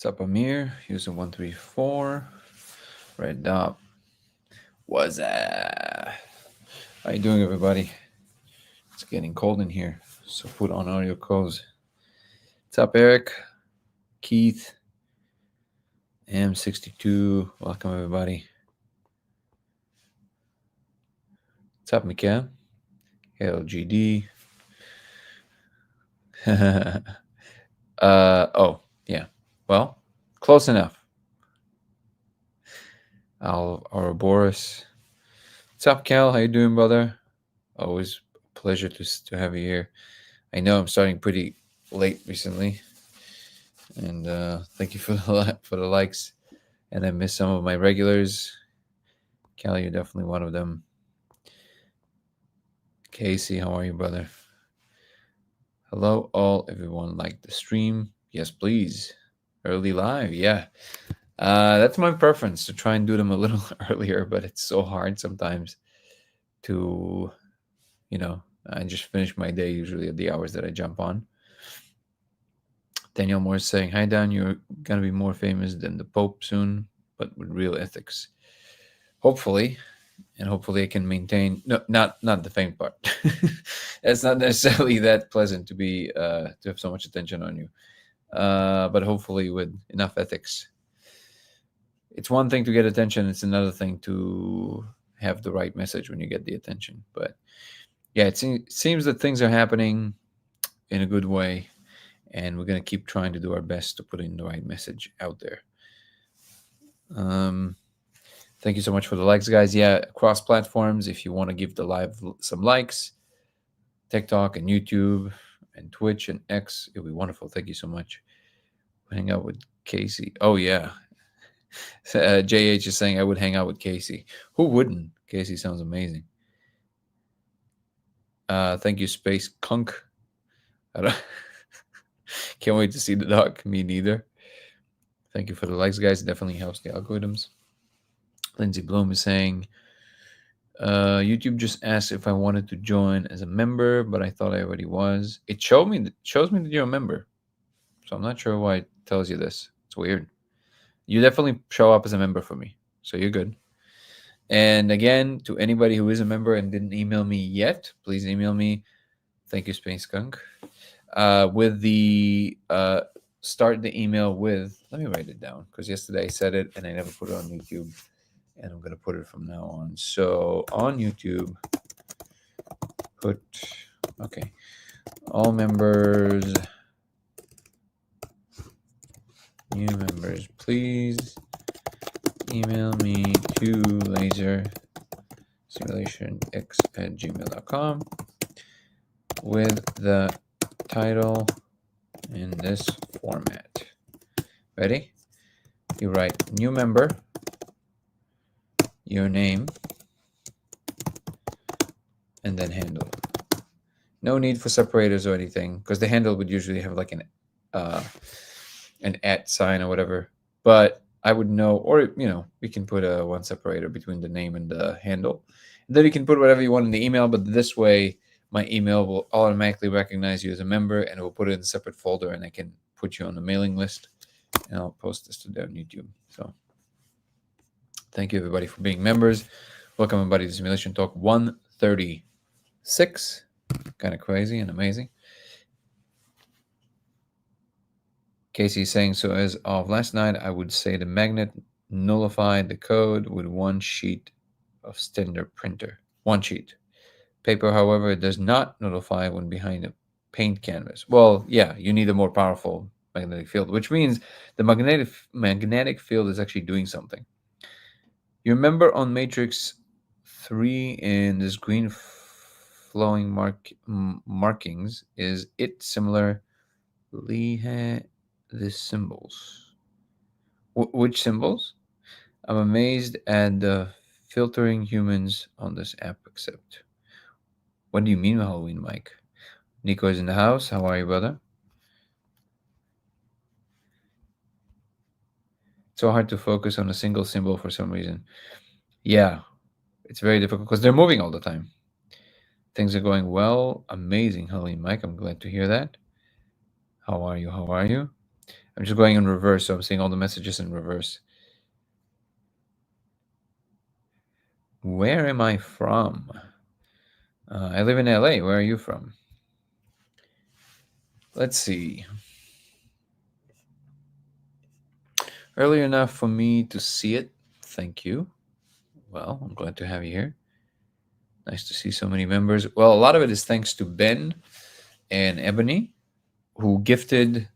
up, Amir? User 134. Red dot. What's that? How you doing, everybody? It's getting cold in here, so put on all your clothes. What's up, Eric? Keith? M62. Welcome, everybody. What's up, Mikael? LGD. Oh, yeah. Well, close enough. Ouroboros. What's up, Cal? How you doing, brother? Always a pleasure to have you here. I know I'm starting pretty late recently, and thank you for the likes. And I missed some of my regulars. Cal, you're definitely one of them. Casey, how are you, brother? Hello, all everyone. Like the stream? Yes, please. Early live, yeah. That's my preference, to try and do them a little earlier, but it's so hard sometimes to, I just finish my day usually at the hours that I jump on. Daniel Moore is saying, "Hi, Dan, you're going to be more famous than the Pope soon, but with real ethics." Hopefully, and hopefully I can maintain, no, not the fame part. It's not necessarily that pleasant to be, to have so much attention on you. But hopefully with enough ethics. It's one thing to get attention, it's another thing to have the right message when you get the attention. But yeah, it seems that things are happening in a good way, and we're going to keep trying to do our best to put in the right message out there. Thank you so much for the likes, guys. Yeah, across platforms, if you want to give the live some likes, TikTok and YouTube and Twitch and X, it'll be wonderful. Thank you so much. Hang out with Casey. Oh, yeah. JH is saying I would hang out with Casey. Who wouldn't? Casey sounds amazing. Thank you, Space Kunk. Can't wait to see the doc. Me neither. Thank you for the likes, guys. It definitely helps the algorithms. Lindsay Bloom is saying, YouTube just asked if I wanted to join as a member, but I thought I already was. It shows me that you're a member, so I'm not sure why it tells you this. It's weird. You definitely show up as a member for me, so you're good. And again, to anybody who is a member and didn't email me yet, please email me. Thank you, Space Skunk. With the start the email with, let me write it down, because yesterday I said it and I never put it on YouTube, and I'm going to put it from now on. So on YouTube, put, okay, all members, new members, please email me to lasersimulationx@gmail.com with the title in this format. Ready? You write new member, your name, and then handle. No need for separators or anything, because the handle would usually have like an @ sign or whatever. But I would know, or we can put a one separator between the name and the handle. And then you can put whatever you want in the email, but this way my email will automatically recognize you as a member, and it will put it in a separate folder, and I can put you on the mailing list, and I'll post this to on YouTube. So thank you, everybody, for being members. Welcome, everybody, to Simulation Talk 136. Kind of crazy and amazing. Casey is saying, so as of last night, I would say the magnet nullified the code with one sheet of standard printer. One sheet. Paper, however, does not nullify when behind a paint canvas. Well, yeah, you need a more powerful magnetic field, which means the magnetic field is actually doing something. You remember on Matrix 3 in this green flowing markings, is it similar? The symbols. Which symbols? I'm amazed at the filtering humans on this app accept. What do you mean, Halloween, Mike? Nico is in the house. How are you, brother? It's so hard to focus on a single symbol for some reason. Yeah, it's very difficult because they're moving all the time. Things are going well. Amazing, Halloween, Mike. I'm glad to hear that. How are you? How are you? I'm just going in reverse, so I'm seeing all the messages in reverse. Where am I from? I live in LA. Where are you from? Let's see. Early enough for me to see it. Thank you. Well, I'm glad to have you here. Nice to see so many members. Well, a lot of it is thanks to Ben and Ebony, who gifted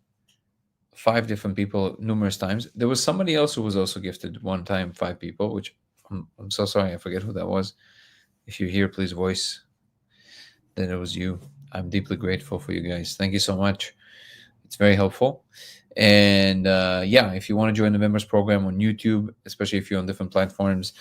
5 different people numerous times. There was somebody else who was also gifted one time 5 people, which I'm so sorry, I forget who that was. If you're here, please voice that it was you. I'm deeply grateful for you guys. Thank you so much. It's very helpful. And yeah, if you want to join the members program on YouTube, especially if you're on different platforms,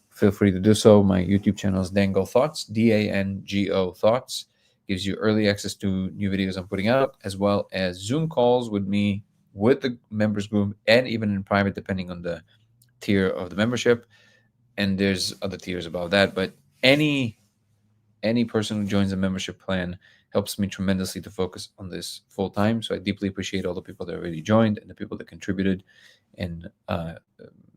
feel free to do so. My YouTube channel is Dango Thoughts, DANGO Thoughts. Gives you early access to new videos I'm putting out, as well as Zoom calls with me, with the members group, and even in private, depending on the tier of the membership. And there's other tiers about that, but any person who joins the membership plan helps me tremendously to focus on this full time. So I deeply appreciate all the people that already joined and the people that contributed and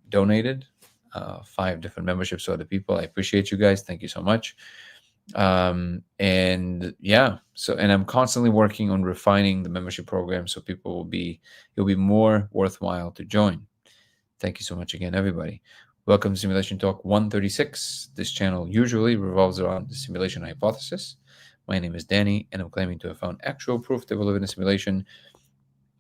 donated 5 different memberships to other people. I appreciate you guys. Thank you so much. And yeah, so, and I'm constantly working on refining the membership program so it'll be more worthwhile to join. Thank you so much again, everybody. Welcome to Simulation Talk 136. This channel usually revolves around the simulation hypothesis. My name is Danny, and I'm claiming to have found actual proof that we live in a simulation.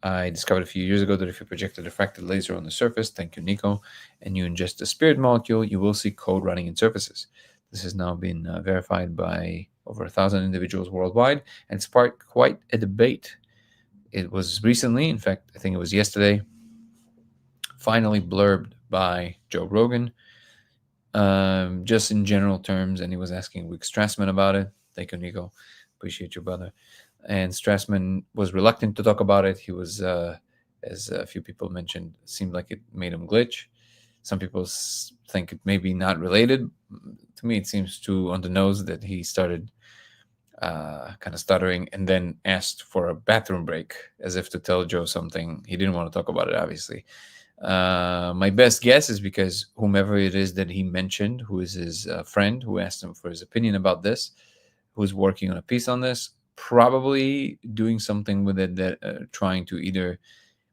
I discovered a few years ago that if you project a diffracted laser on the surface, thank you, Nico, and you ingest a spirit molecule, you will see code running in surfaces. This has now been verified by over 1,000 individuals worldwide, and sparked quite a debate. It was recently, in fact, I think it was yesterday, finally blurbed by Joe Rogan, just in general terms, and he was asking Rick Strassman about it. Thank you, Nico. Appreciate you, brother. And Strassman was reluctant to talk about it. He was, as a few people mentioned, seemed like it made him glitch. Some people think it may be not related. To me, it seems too on the nose that he started kind of stuttering and then asked for a bathroom break, as if to tell Joe something. He didn't want to talk about it, obviously. My best guess is because whomever it is that he mentioned, who is his friend, who asked him for his opinion about this, who's working on a piece on this, probably doing something with it that trying to either,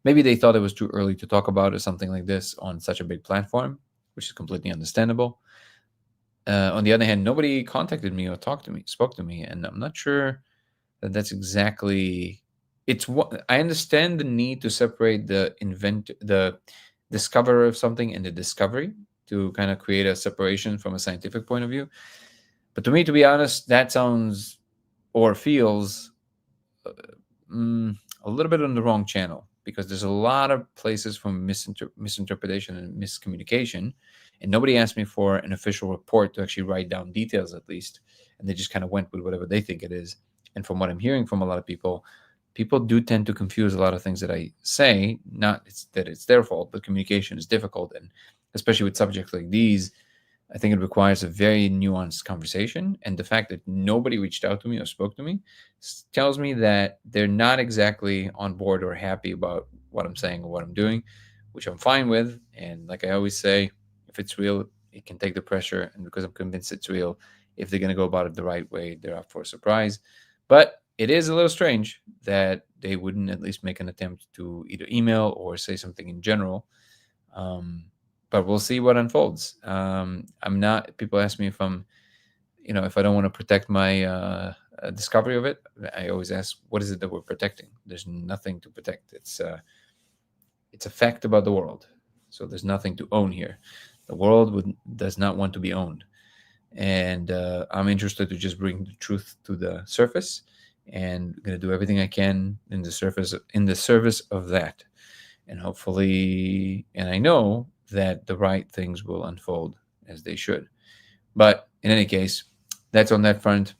maybe they thought it was too early to talk about or something like this on such a big platform, which is completely understandable. On the other hand, nobody contacted me or spoke to me, and I'm not sure that that's exactly. It's what I understand the need to separate the discoverer of something and the discovery to kind of create a separation from a scientific point of view. But to me, to be honest, that sounds or feels a little bit on the wrong channel, because there's a lot of places for misinterpretation and miscommunication, and nobody asked me for an official report to actually write down details, at least, and they just kind of went with whatever they think it is. And from what I'm hearing from a lot of people do tend to confuse a lot of things that I say. Not that it's their fault, but communication is difficult, and especially with subjects like these, I think it requires a very nuanced conversation. And the fact that nobody reached out to me or spoke to me tells me that they're not exactly on board or happy about what I'm saying or what I'm doing, which I'm fine with. And like I always say, if it's real, it can take the pressure. And because I'm convinced it's real, if they're going to go about it the right way, they're up for a surprise. But it is a little strange that they wouldn't at least make an attempt to either email or say something in general. But we'll see what unfolds. I'm not. People ask me if I'm, if I don't want to protect my discovery of it. I always ask, what is it that we're protecting? There's nothing to protect. It's a fact about the world. So there's nothing to own here. The world does not want to be owned, and I'm interested to just bring the truth to the surface, and going to do everything I can in the service of that, and hopefully, and I know that the right things will unfold as they should. But in any case, that's on that front.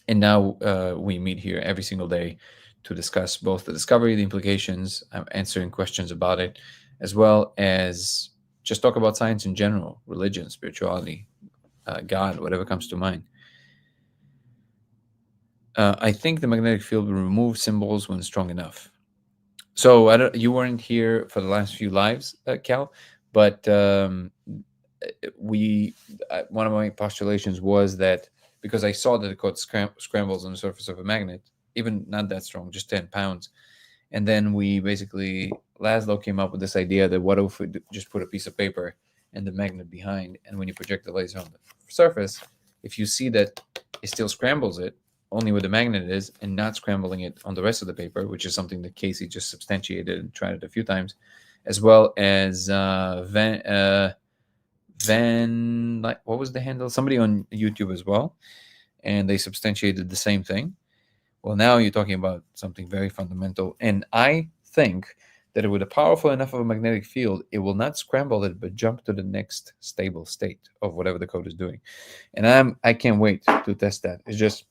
And now we meet here every single day to discuss both the discovery, the implications, answering questions about it, as well as just talk about science in general, religion, spirituality, God, whatever comes to mind. I think the magnetic field will remove symbols when strong enough. So you weren't here for the last few lives, Cal, but we one of my postulations was that because I saw that it caught scrambles on the surface of a magnet, even not that strong, just 10 pounds, and then we basically Laszlo came up with this idea that what if we just put a piece of paper and the magnet behind, and when you project the laser on the surface, if you see that it still scrambles it only where the magnet is and not scrambling it on the rest of the paper, which is something that Casey just substantiated and tried it a few times, as well as Van, like, what was the handle? Somebody on YouTube as well, and they substantiated the same thing. Well, now you're talking about something very fundamental, and I think that with a powerful enough of a magnetic field, it will not scramble it, but jump to the next stable state of whatever the code is doing. And I can't wait to test that. It's just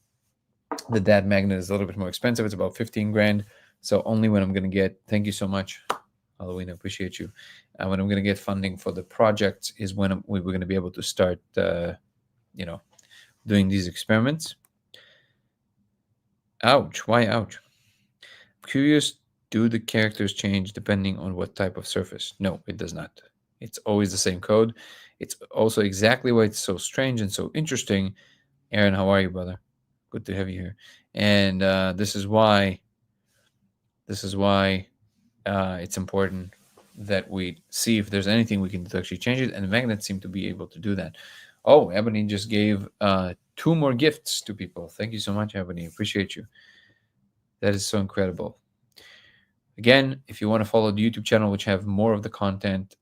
that magnet is a little bit more expensive. It's about 15 grand. So only when I'm going to get, thank you so much, Halloween, I appreciate you. When I'm going to get funding for the project is when we're going to be able to start, doing these experiments. Ouch. Why ouch? Curious, do the characters change depending on what type of surface? No, it does not. It's always the same code. It's also exactly why it's so strange and so interesting. Aaron, how are you, brother? Good to have you here. And this is why it's important that we see if there's anything we can do to actually change it. And the magnets seem to be able to do that. Oh, Ebony just gave 2 more gifts to people. Thank you so much, Ebony. Appreciate you. That is so incredible. Again, if you want to follow the YouTube channel, which have more of the content,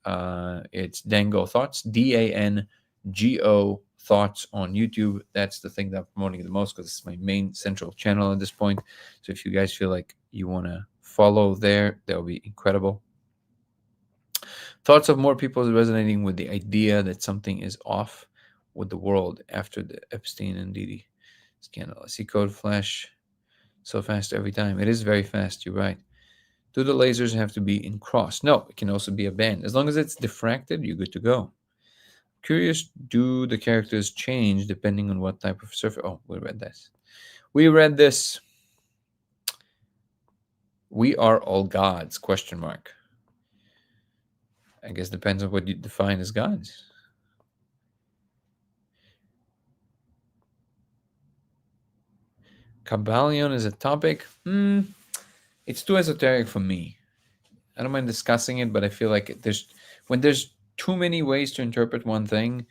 it's Dango Thoughts, DANGO Thoughts on YouTube. That's the thing that I'm promoting the most because it's my main central channel at this point. So if you guys feel like you want to follow there, that would be incredible. Thoughts of more people resonating with the idea that something is off with the world after the Epstein and Didi scandal. I see code flash so fast every time. It is very fast. You're right. Do the lasers have to be in cross? No, it can also be a band. As long as it's diffracted, you're good to go. Curious, do the characters change depending on what type of surface? Oh, we read this. We read this. We are all gods, question mark. I guess depends on what you define as gods. Kabbalion is a topic. It's too esoteric for me. I don't mind discussing it, but I feel like when there's too many ways to interpret one thing,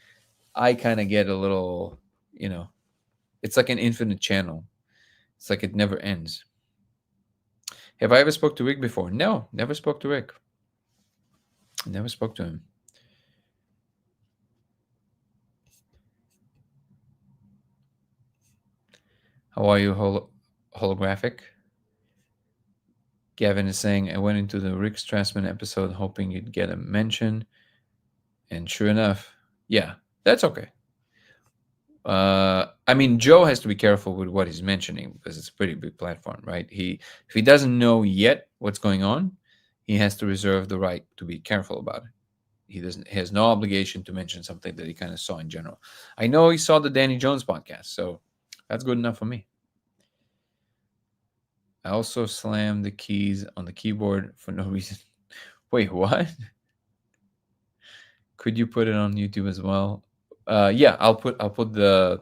I kind of get a little, it's like an infinite channel. It's like it never ends. Have I ever spoke to Rick before? No, never spoke to Rick. Never spoke to him. How are you, holographic? Gavin is saying, I went into the Rick Strassman episode hoping you'd get a mention. And sure enough, yeah, that's okay. I mean, Joe has to be careful with what he's mentioning because it's a pretty big platform, right? If he doesn't know yet what's going on, he has to reserve the right to be careful about it. He has no obligation to mention something that he kind of saw in general. I know he saw the Danny Jones podcast, so that's good enough for me. I also slammed the keys on the keyboard for no reason. Wait, what? Could you put it on YouTube as well? Yeah, I'll put the.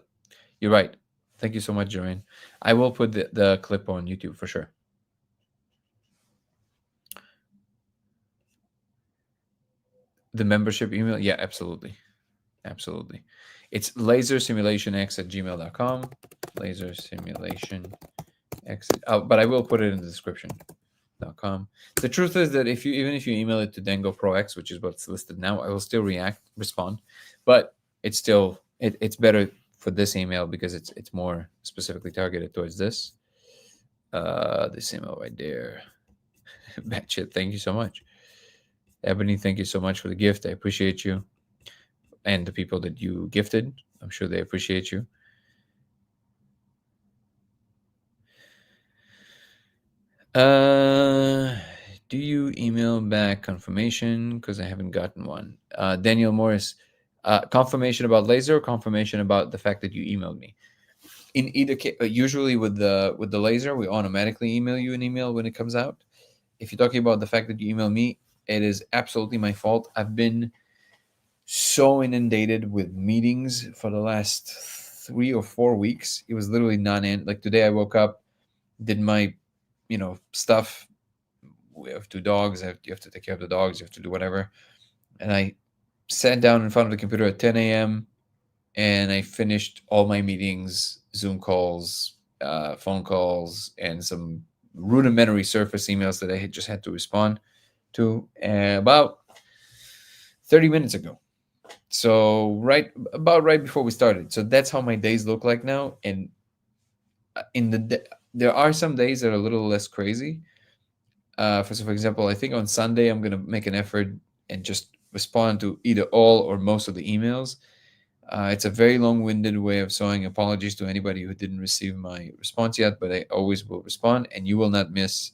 You're right. Thank you so much, Joanne. I will put the clip on YouTube for sure. The membership email? Yeah, absolutely. Absolutely. It's lasersimulationx@gmail.com. Lasersimulationx. But I will put it in the description.com. The truth is that even if you email it to Dango Pro X, which is what's listed now, I will still respond. But it's still it's better for this email because it's more specifically targeted towards this. This email right there. Batshit, thank you so much. Ebony, thank you so much for the gift. I appreciate you. And the people that you gifted, I'm sure they appreciate you. Do you email back confirmation? Because I haven't gotten one. Daniel Morris, confirmation about laser, or confirmation about the fact that you emailed me. In either case, usually with the laser, we automatically email you an email when it comes out. if you're talking about the fact that you email me, it is absolutely my fault. I've been so inundated with meetings for the last 3 or 4 weeks. It was literally non-end. Like today, I woke up, did my, stuff. We have 2 dogs. You have to take care of the dogs. You have to do whatever. And I sat down in front of the computer at 10 a.m. and I finished all my meetings, Zoom calls, phone calls, and some rudimentary Surface emails that I had just had to respond to about 30 minutes ago. So right before we started. So that's how my days look like now. And there are some days that are a little less crazy. For example, I think on Sunday I'm gonna make an effort and just respond to either all or most of the emails. It's a very long-winded way of saying apologies to anybody who didn't receive my response yet, but I always will respond, and you will not miss.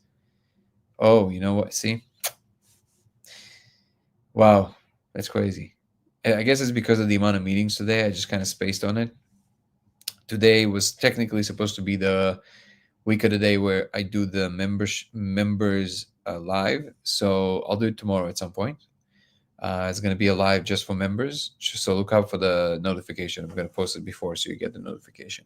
Oh, you know what? See, wow, that's crazy. I guess it's because of the amount of meetings today. I just kind of spaced on it. Today was technically supposed to be the week of the day where I do the members live. So I'll do it tomorrow at some point. It's going to be a live just for members. So look out for the notification. I'm going to post it before so you get the notification.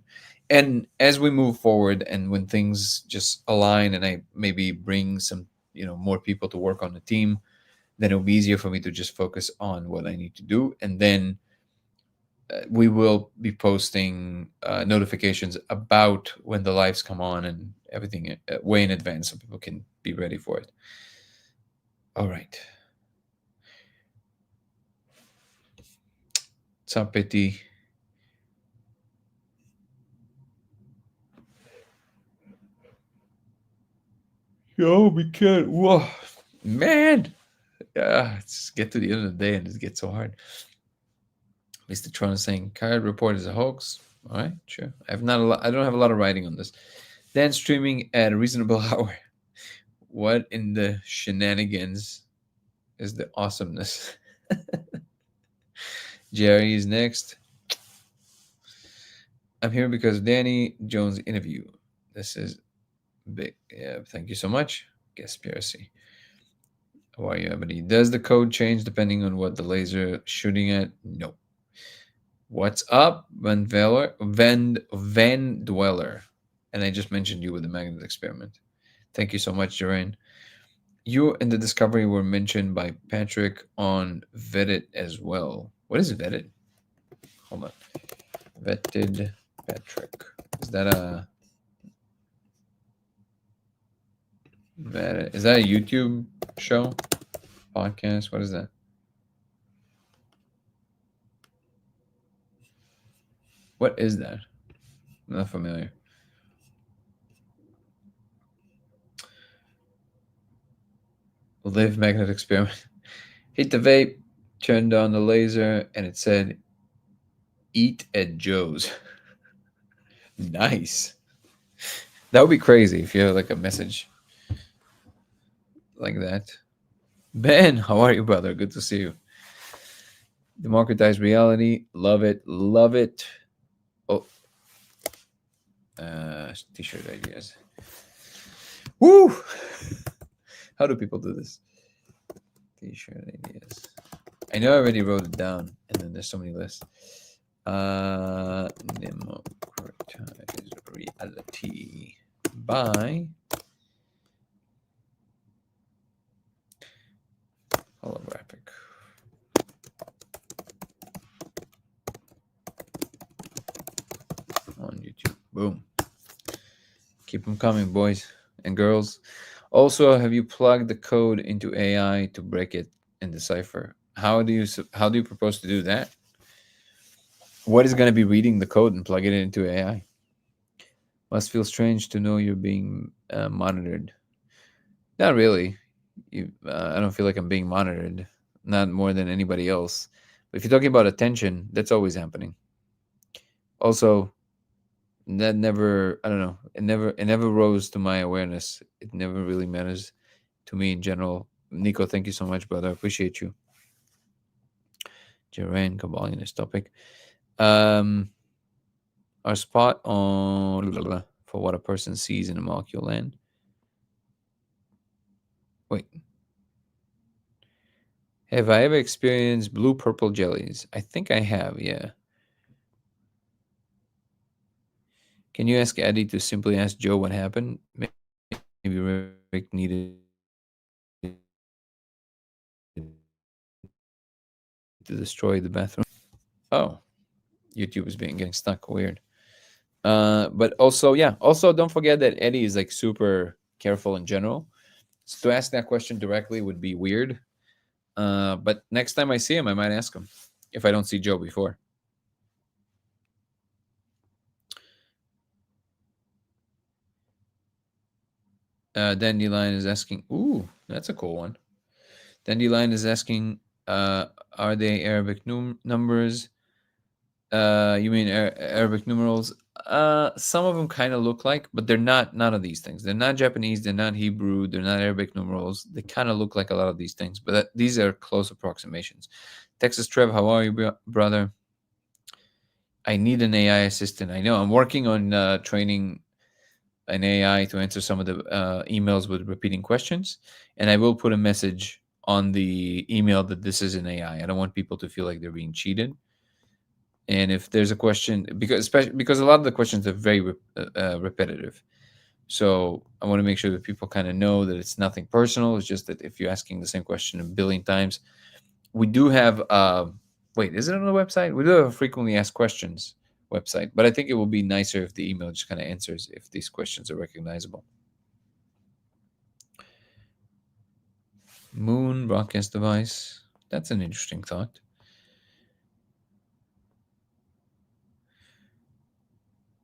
And as we move forward and when things just align and I maybe bring some, more people to work on the team, then it'll be easier for me to just focus on what I need to do. And then we will be posting notifications about when the lives come on and everything way in advance so people can be ready for it. All right. What's up, Betty? Yo, we can't. Whoa, man. It's get to the end of the day and it gets so hard. Mr. Tron is saying Card Report is a hoax. All right, sure. I don't have a lot of writing on this. Dan streaming at a reasonable hour. What in the shenanigans is the awesomeness? Jerry is next. I'm here because of Danny Jones' interview. This is big. Yeah, thank you so much. Guess PRC. How are you, Ebony? Does the code change depending on what the laser shooting at? No. What's up, Van Dweller? And I just mentioned you with the magnet experiment. Thank you so much, Jorain. You and the discovery were mentioned by Patrick on Vetted as well. What is Vetted? Hold on. Vetted Patrick. Is that a YouTube show? Podcast? What is that? What is that? I'm not familiar. Live magnet experiment. Hit the vape, turned on the laser, and it said, "Eat at Joe's." Nice. That would be crazy if you have like a message like that. Ben, how are you, brother? Good to see you. Democratized reality. Love it. Love it. Oh. T-shirt ideas. Woo! How do people do this? T-shirt ideas. I know I already wrote it down, and then there's so many lists. Democratized reality by holographic. On YouTube. Boom. Keep them coming, boys and girls. Also, have you plugged the code into AI to break it and decipher? How do you propose to do that? What is going to be reading the code and plug it into AI? Must feel strange to know you're being monitored. Not really. I don't feel like I'm being monitored. Not more than anybody else. But if you're talking about attention, that's always happening. Also, that never, I don't know, it never rose to my awareness. It never really matters to me in general. Nico, thank you so much, brother. I appreciate you. Jorain, Kabbalion, this topic. Our spot on for what a person sees in a molecule land. Wait. Have I ever experienced blue purple jellies? I think I have, yeah. Can you ask Eddie to simply ask Joe what happened? Maybe Rick needed to destroy the bathroom. Oh, YouTube is getting stuck. Weird. But also, yeah. Also, don't forget that Eddie is like super careful in general. So to ask that question directly would be weird. But next time I see him, I might ask him if I don't see Joe before. Dandelion is asking. Ooh, that's a cool one. Dandelion is asking. Are they Arabic numbers? You mean Arabic numerals? Some of them kind of look like, but they're not. None of these things. They're not Japanese. They're not Hebrew. They're not Arabic numerals. They kind of look like a lot of these things, but these are close approximations. Texas Trev, how are you, brother? I need an AI assistant. I know. I'm working on training an AI to answer some of the emails with repeating questions, and I will put a message on the email that this is an AI. I don't want people to feel like they're being cheated. And if there's a question, because especially because a lot of the questions are very repetitive, so I want to make sure that people kind of know that it's nothing personal. It's just that if you're asking the same question a billion times, we do have. Wait, is it on the website? We do have a frequently asked questions website, but I think it will be nicer if the email just kind of answers if these questions are recognizable. Moon broadcast device. That's an interesting thought.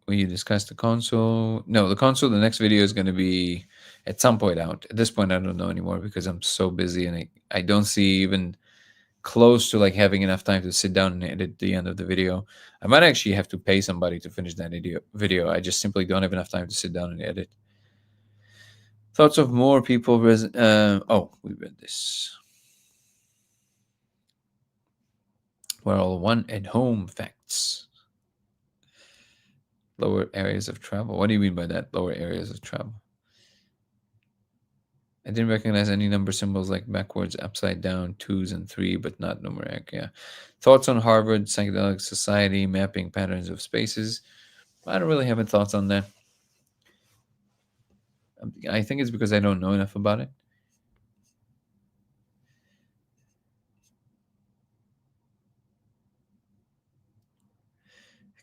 Will you discuss the console? No, the console. The next video is going to be at some point out. At this point, I don't know anymore because I'm so busy and I don't see even close to like having enough time to sit down and edit the end of the video. I might actually have to pay somebody to finish that video. I just simply don't have enough time to sit down and edit. Thoughts of more people. Oh, we read this. Well, one at home facts. Lower areas of travel. What do you mean by that? Lower areas of travel. I didn't recognize any number symbols like backwards, upside down, twos, and three, but not numeric. Yeah. Thoughts on Harvard psychedelic society mapping patterns of spaces. I don't really have any thoughts on that. I think it's because I don't know enough about it.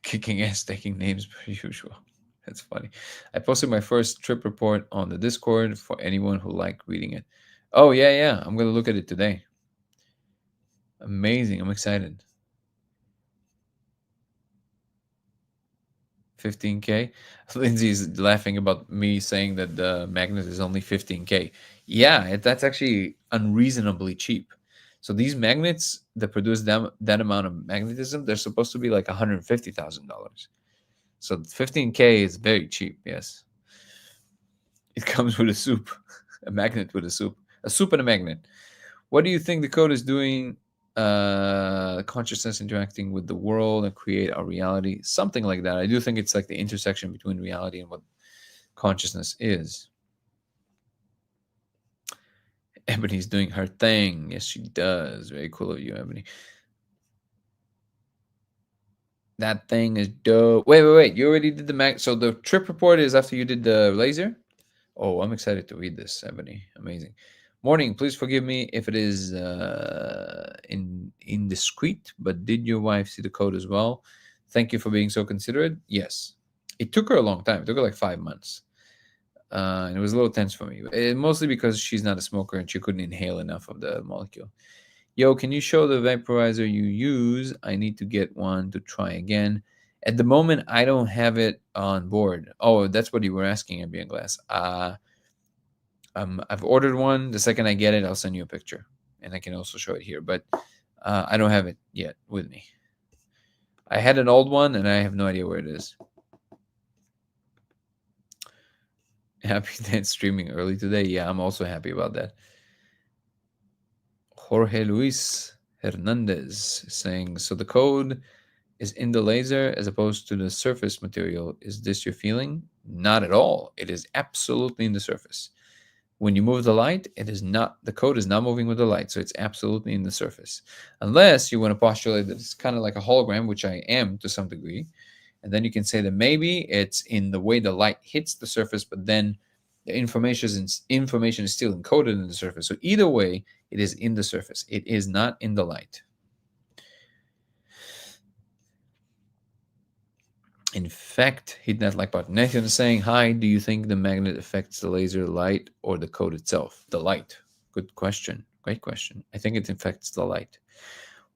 Kicking ass, taking names per usual. That's funny. I posted my first trip report on the Discord for anyone who liked reading it. Oh, yeah, yeah. I'm going to look at it today. Amazing. I'm excited. 15K. Lindsay's laughing about me saying that the magnet is only 15K. Yeah, that's actually unreasonably cheap. So these magnets that produce that amount of magnetism, they're supposed to be like $150,000. So 15K is very cheap. Yes, it comes with a soup, a magnet with a soup and a magnet. What do you think the code is doing? Consciousness interacting with the world and create our reality, something like that. I do think it's like the intersection between reality and what consciousness is. Ebony's doing her thing. Yes, she does. Very cool of you, Ebony. That thing is dope. Wait. You already did the mag. So the trip report is after you did the laser? Oh, I'm excited to read this, Ebony. Amazing. Morning. Please forgive me if it is indiscreet, but did your wife see the code as well? Thank you for being so considerate. Yes. It took her a long time. It took her like 5 months. And it was a little tense for me, mostly because she's not a smoker and she couldn't inhale enough of the molecule. Yo, can you show the vaporizer you use? I need to get one to try again. At the moment, I don't have it on board. Oh, that's what you were asking, Ambient Glass. I've ordered one. The second I get it, I'll send you a picture, and I can also show it here. But I don't have it yet with me. I had an old one, and I have no idea where it is. Happy that streaming early today. Yeah, I'm also happy about that. Jorge Luis Hernandez saying, so the code is in the laser as opposed to the surface material. Is this your feeling? Not at all. It is absolutely in the surface. When you move the light, the code is not moving with the light, so it's absolutely in the surface. Unless you want to postulate that it's kind of like a hologram, which I am to some degree, and then you can say that maybe it's in the way the light hits the surface, but then the information is still encoded in the surface. So either way, it is in the surface. It is not in the light. In fact, hit that like button. Nathan is saying, hi, do you think the magnet affects the laser light or the code itself? The light. Good question. Great question. I think it affects the light.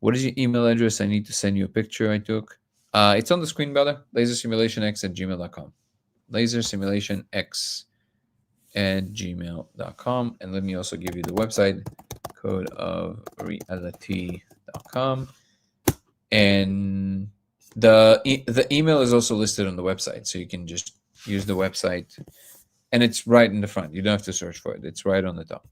What is your email address? I need to send you a picture I took. It's on the screen, brother. lasersimulationx@gmail.com. lasersimulationx@gmail.com. And let me also give you the website, codeofreality.com. And the email is also listed on the website, so you can just use the website, and it's right in the front. You don't have to search for it. It's right on the top.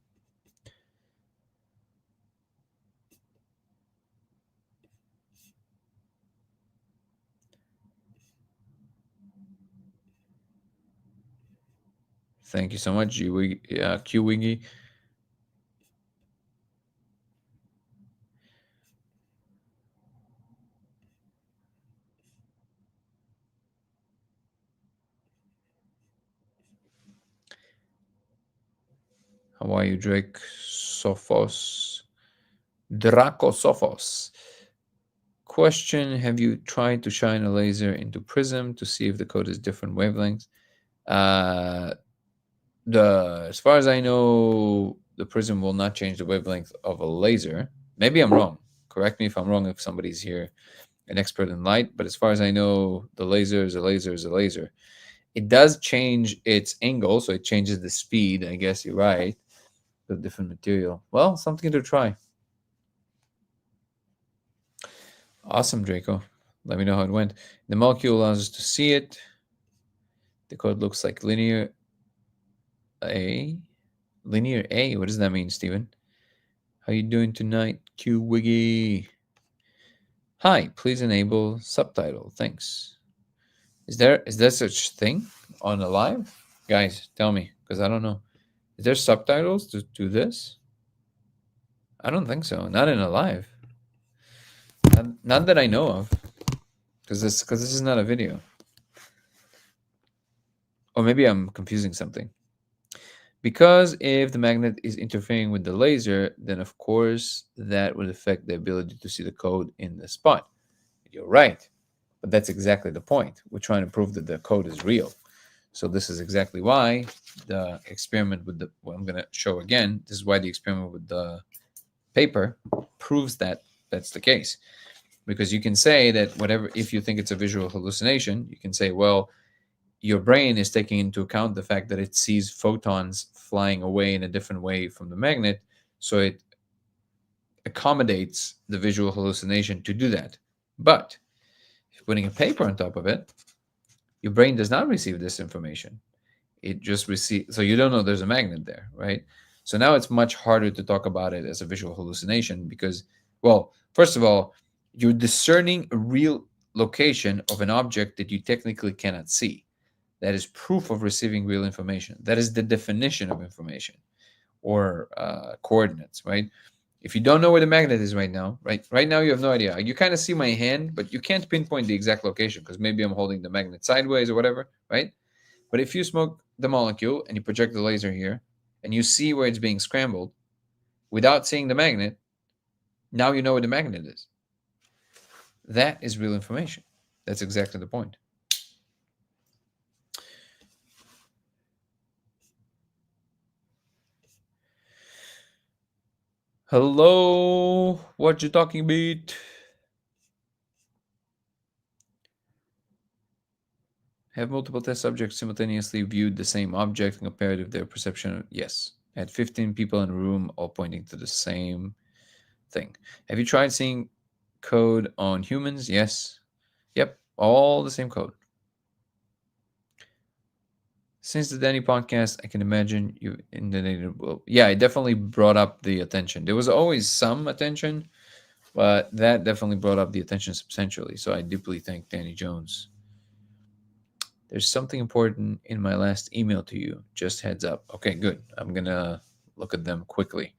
Thank you so much, QWiggy. How are you, Drake Sophos? Draco Sophos. Question: have you tried to shine a laser into prism to see if the code is different wavelengths? As far as I know, the prism will not change the wavelength of a laser. Maybe I'm wrong. Correct me if I'm wrong, if somebody's here an expert in light, but as far as I know, the laser is a laser is a laser. It does change its angle, so it changes the speed. I guess you're right. The different material. Well, something to try. Awesome, Draco. Let me know how it went. The molecule allows us to see it. The code looks like linear A. Linear A? What does that mean, Steven? How you doing tonight, Q Wiggy? Hi, please enable subtitle. Thanks. Is there such thing on a live? Guys, tell me, because I don't know. Is there subtitles to do this? I don't think so. Not in a live. Not that I know of. Because this is not a video. Or maybe I'm confusing something. Because if the magnet is interfering with the laser, then of course that would affect the ability to see the code in the spot. You're right. But that's exactly the point. We're trying to prove that the code is real. So this is exactly why the experiment with the, what I'm going to show again, this is why the experiment with the paper proves that that's the case. Because you can say that whatever, if you think it's a visual hallucination, you can say, well, your brain is taking into account the fact that it sees photons flying away in a different way from the magnet, so it accommodates the visual hallucination to do that. But if you're putting a paper on top of it, your brain does not receive this information. It just receives, so you don't know there's a magnet there, right? So now it's much harder to talk about it as a visual hallucination because, well, first of all, you're discerning a real location of an object that you technically cannot see. That is proof of receiving real information. That is the definition of information or coordinates, right? If you don't know where the magnet is right now, right now you have no idea. You kind of see my hand, but you can't pinpoint the exact location because maybe I'm holding the magnet sideways or whatever, right? But if you smoke the molecule and you project the laser here and you see where it's being scrambled without seeing the magnet, now you know where the magnet is. That is real information. That's exactly the point. Hello, what you talking about? Have multiple test subjects simultaneously viewed the same object and compared if their perception? Yes. I had 15 people in a room all pointing to the same thing. Have you tried seeing code on humans? Yes. Yep, all the same code. Since the Danny podcast, I can imagine you inundated. Well, yeah, it definitely brought up the attention. There was always some attention, but that definitely brought up the attention substantially. So I deeply thank Danny Jones. There's something important in my last email to you. Just heads up. Okay, good. I'm gonna look at them quickly.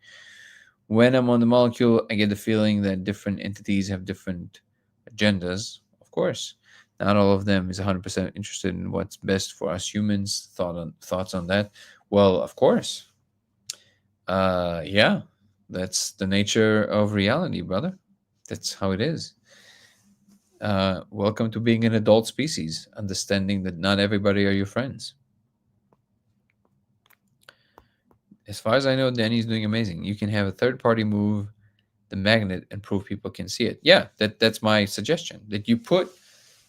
When I'm on the molecule, I get the feeling that different entities have different agendas. Of course, not all of them is 100% interested in what's best for us humans. Thoughts on that? Well, of course. Yeah, that's the nature of reality, brother. That's how it is. Welcome to being an adult species, understanding that not everybody are your friends. As far as I know, Danny's doing amazing. You can have a third party move the magnet and prove people can see it. Yeah, that's my suggestion. That you put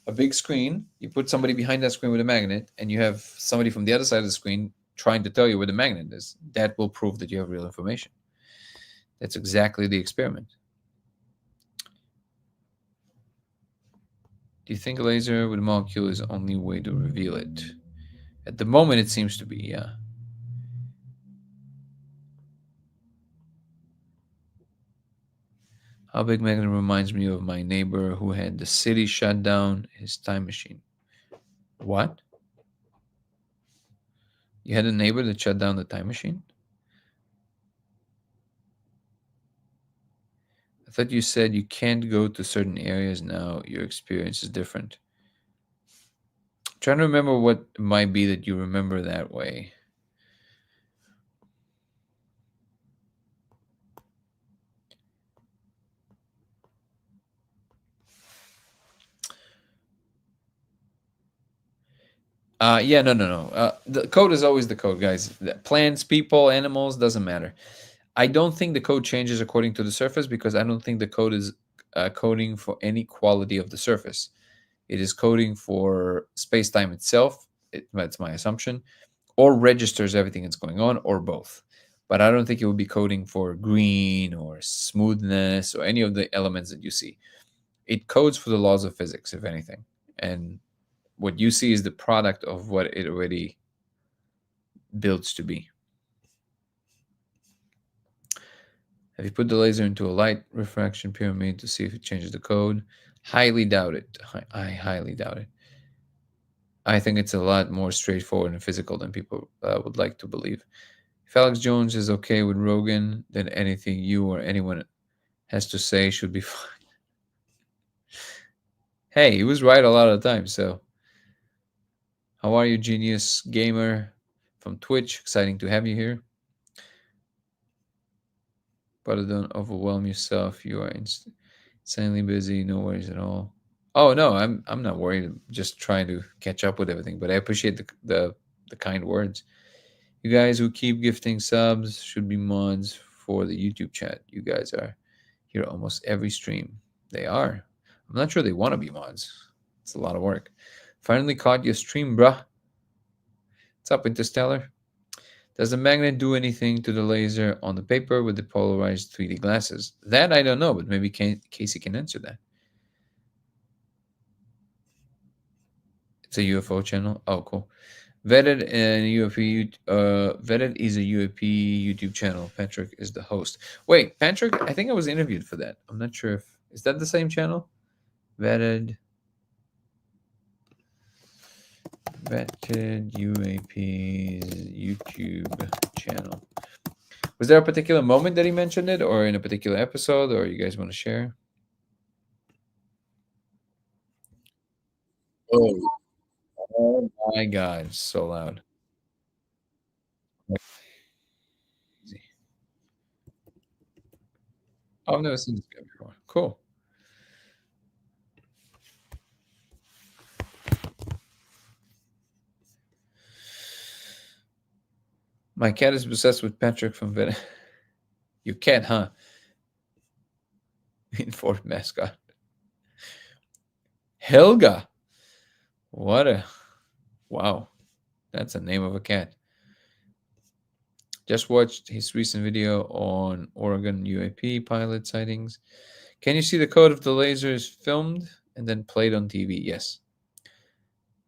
a big screen, you put somebody behind that screen with a magnet, and you have somebody from the other side of the screen trying to tell you where the magnet is. That will prove that you have real information. That's exactly the experiment. Do you think a laser with a molecule is the only way to reveal it? At the moment, it seems to be, yeah. How Big Magnet reminds me of my neighbor who had the city shut down his time machine. What? You had a neighbor that shut down the time machine? I thought you said you can't go to certain areas now. Your experience is different. I'm trying to remember what it might be that you remember that way. Yeah, no. The code is always the code, guys. Plants, people, animals, doesn't matter. I don't think the code changes according to the surface because I don't think the code is coding for any quality of the surface. It is coding for space-time itself. That's my assumption, or registers everything that's going on, or both. But I don't think it would be coding for green or smoothness or any of the elements that you see. It codes for the laws of physics, if anything. And what you see is the product of what it already builds to be. Have you put the laser into a light refraction pyramid to see if it changes the code? Highly doubt it. I highly doubt it. I think it's a lot more straightforward and physical than people would like to believe. If Alex Jones is okay with Rogan, then anything you or anyone has to say should be fine. Hey, he was right a lot of the time. So, how are you, genius gamer from Twitch? Exciting to have you here. But don't overwhelm yourself. You are insanely busy. No worries at all. Oh no, I'm not worried. I'm just trying to catch up with everything. But I appreciate the kind words. You guys who keep gifting subs should be mods for the YouTube chat. You guys are here almost every stream. They are. I'm not sure they want to be mods. It's a lot of work. Finally caught your stream, bruh. What's up, Interstellar? Does the magnet do anything to the laser on the paper with the polarized 3D glasses? That I don't know, but maybe Casey can answer that. It's a UFO channel. Oh, cool. Vetted and UFP. Vetted is a UAP YouTube channel. Patrick is the host. Wait, Patrick. I think I was interviewed for that. I'm not sure if is that the same channel. Vetted. Vetted UAP's YouTube channel. Was there a particular moment that he mentioned it, or in a particular episode, or you guys want to share? Oh my God, it's so loud. Oh, I've never seen this guy before. Cool. My cat is obsessed with Patrick from Venice. You cat, huh? Informed mascot. Helga. What a wow. That's the name of a cat. Just watched his recent video on Oregon UAP pilot sightings. Can you see the code of the lasers filmed and then played on TV? Yes.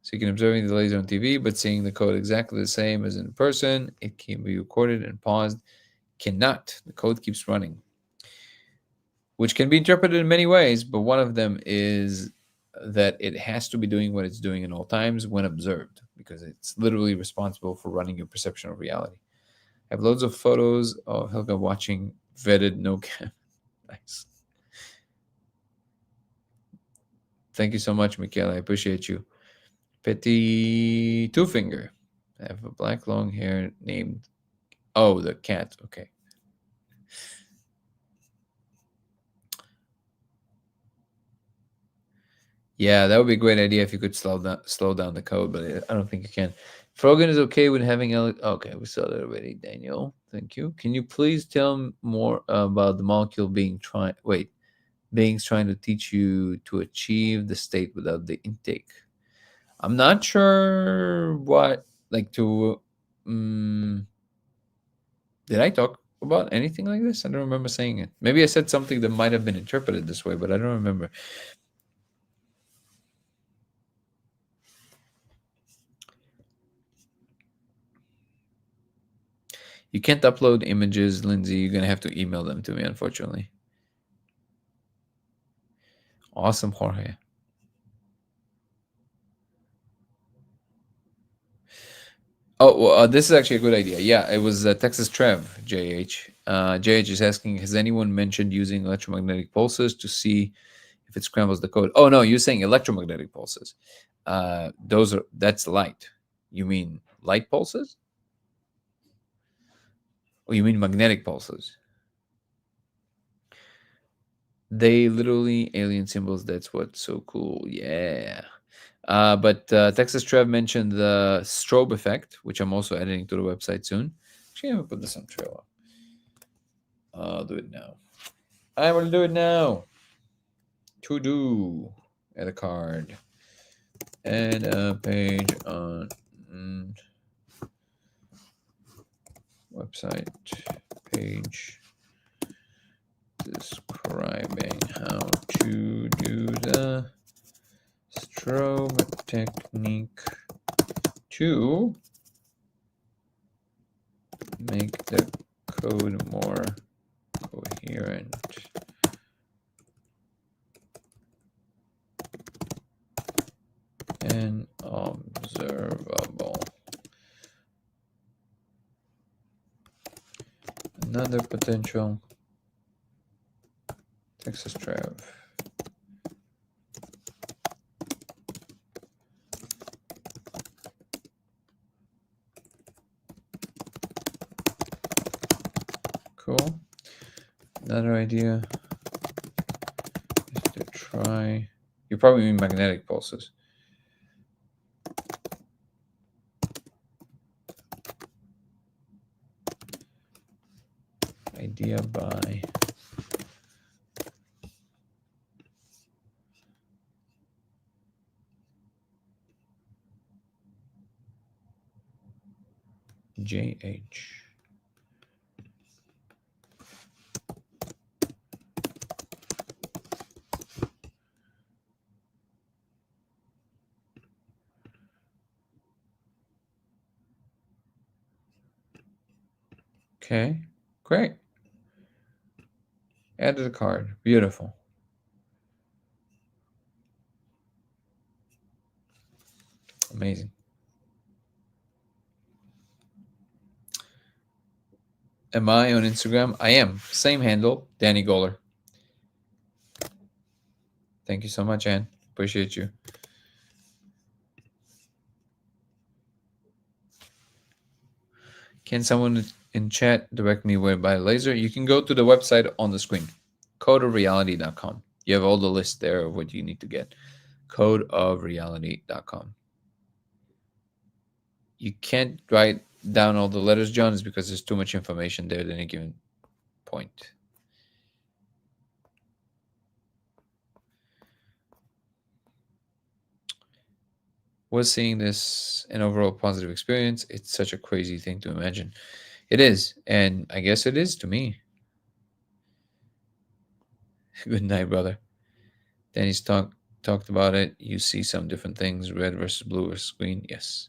So you can observe the laser on TV, but seeing the code exactly the same as in person, it can be recorded and paused. Cannot. The code keeps running, which can be interpreted in many ways, but one of them is that it has to be doing what it's doing in all times when observed, because it's literally responsible for running your perception of reality. I have loads of photos of Helga watching vetted no cam. Nice. Thank you so much, Michaela. I appreciate you. Petit Two Finger. I have a black long hair named. Oh, the cat. Okay. Yeah, that would be a great idea if you could slow down the code, but I don't think you can. Frogan is okay with having okay, we saw that already, Daniel. Thank you. Can you please tell more about the molecule beings trying to teach you to achieve the state without the intake? I'm not sure what like to did I talk about anything like this? I don't remember saying it. Maybe I said something that might have been interpreted this way, but I don't remember. You can't upload images, Lindsay. You're gonna have to email them to me, unfortunately. Awesome, Jorge. Oh, well, this is actually a good idea. Yeah, it was Texas Trev, JH. JH is asking, has anyone mentioned using electromagnetic pulses to see if it scrambles the code? Oh, no, you're saying electromagnetic pulses. That's light. You mean light pulses? Or you mean magnetic pulses? They literally alien symbols. That's what's so cool. Yeah. But Texas Trev mentioned the strobe effect, which I'm also editing to the website soon. Actually, I'm gonna put this on Trello. I'll do it now. I will do it now. To do. Add a card. Add a page on website page describing how to do the strobe technique to make the code more coherent. And observable. Another potential Texas Trev. Cool. Another idea is to try. You probably mean magnetic pulses. Idea by JH. Okay, great. Added a card. Beautiful. Amazing. Am I on Instagram? I am. Same handle, Danny Goller. Thank you so much, Ann. Appreciate you. Can someone in chat direct me where to buy a laser? You can go to the website on the screen, codeofreality.com. You have all the list there of what you need to get. Codeofreality.com. You can't write down all the letters, John, is because there's too much information there at any given point. Was seeing this an overall positive experience? It's such a crazy thing to imagine. It is, and I guess it is to me. Good night, brother. Danny's talked about it. You see some different things, red versus blue versus green. Yes.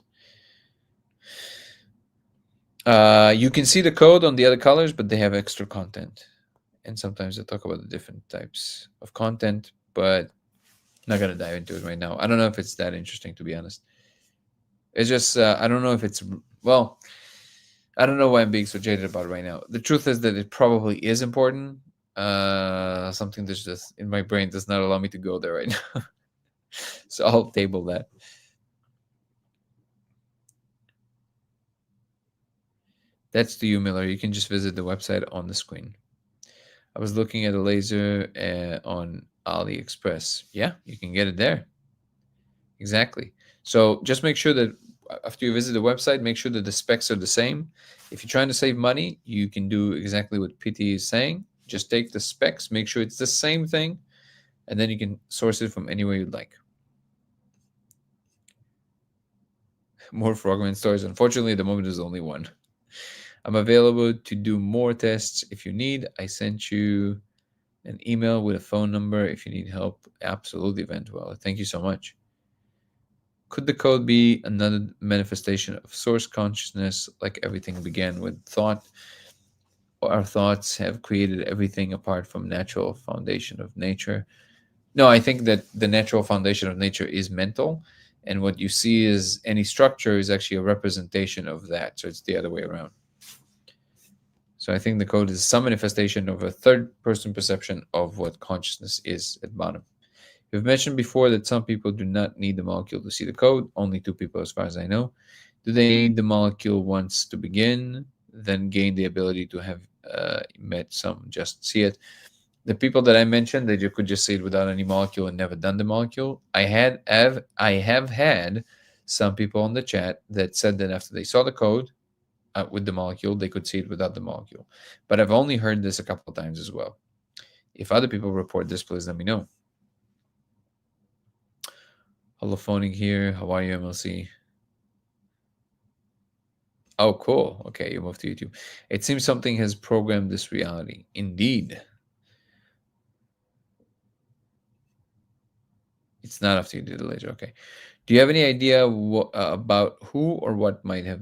You can see the code on the other colors, but they have extra content. And sometimes they talk about the different types of content, but Not gonna dive into it right now. I don't know if it's that interesting, to be honest. It's just I don't know if it's well. I don't know why I'm being so jaded about it right now. The truth is that it probably is important. Something that's just in my brain does not allow me to go there right now. So I'll table that. That's to you, Miller. You can just visit the website on the screen. I was looking at a laser on AliExpress. Yeah, you can get it there. Exactly. So just make sure that after you visit the website, make sure that the specs are the same. If you're trying to save money, you can do exactly what PT is saying. Just take the specs, make sure it's the same thing, and then you can source it from anywhere you'd like. More frogman stories. Unfortunately, at the moment, there's only one. I'm available to do more tests if you need. I sent you an email with a phone number if you need help. Absolutely, Ventuela. Thank you so much. Could the code be another manifestation of source consciousness, like everything began with thought? Our thoughts have created everything apart from natural foundation of nature. No, I think that the natural foundation of nature is mental, and what you see is any structure is actually a representation of that. So it's the other way around. So I think the code is some manifestation of a third person perception of what consciousness is at bottom. You've mentioned before that some people do not need the molecule to see the code, only two people as far as I know. Do they need the molecule once to begin, then gain the ability to have met some just see it? The people that I mentioned that you could just see it without any molecule and never done the molecule, I have had some people on the chat that said that after they saw the code with the molecule, they could see it without the molecule. But I've only heard this a couple of times as well. If other people report this, please let me know. Holophonic here. How are you, MLC? Oh, cool. Okay, you moved to YouTube. It seems something has programmed this reality. Indeed. It's not after you do the laser. Okay. Do you have any idea about who or what might have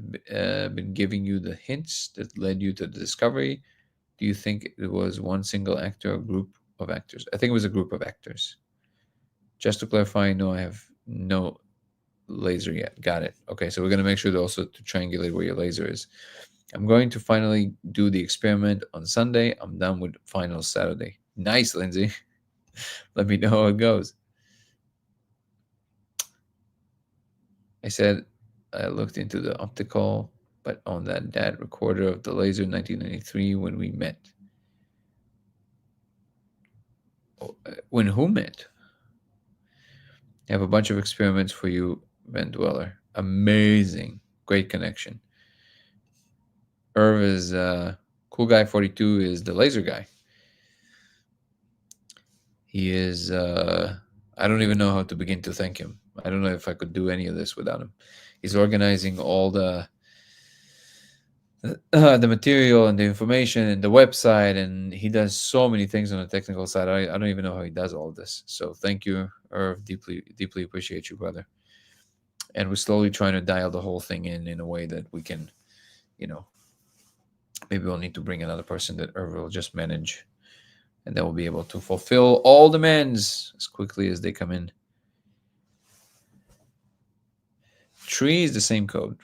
been giving you the hints that led you to the discovery? Do you think it was one single actor or group of actors? I think it was a group of actors. Just to clarify, no, I have no laser yet. Got it. Okay, so we're going to make sure to also to triangulate where your laser is. I'm going to finally do the experiment on Sunday. I'm done with finals Saturday. Nice, Lindsay. Let me know how it goes. I said I looked into the optical, but on that dad recorder of the laser 1993 when we met. When who met? I have a bunch of experiments for you, Van Dweller. Amazing. Great connection. Irv is cool guy 42 is the laser guy. He is I don't even know how to begin to thank him. I don't know if I could do any of this without him. He's organizing all the material and the information and the website, and he does so many things on the technical side. I don't even know how he does all this. So thank you, Irv. Deeply appreciate you, brother. And we're slowly trying to dial the whole thing in a way that we can, you know, maybe we'll need to bring another person that Irv will just manage, and then we'll be able to fulfill all demands as quickly as they come in. Tree is the same code.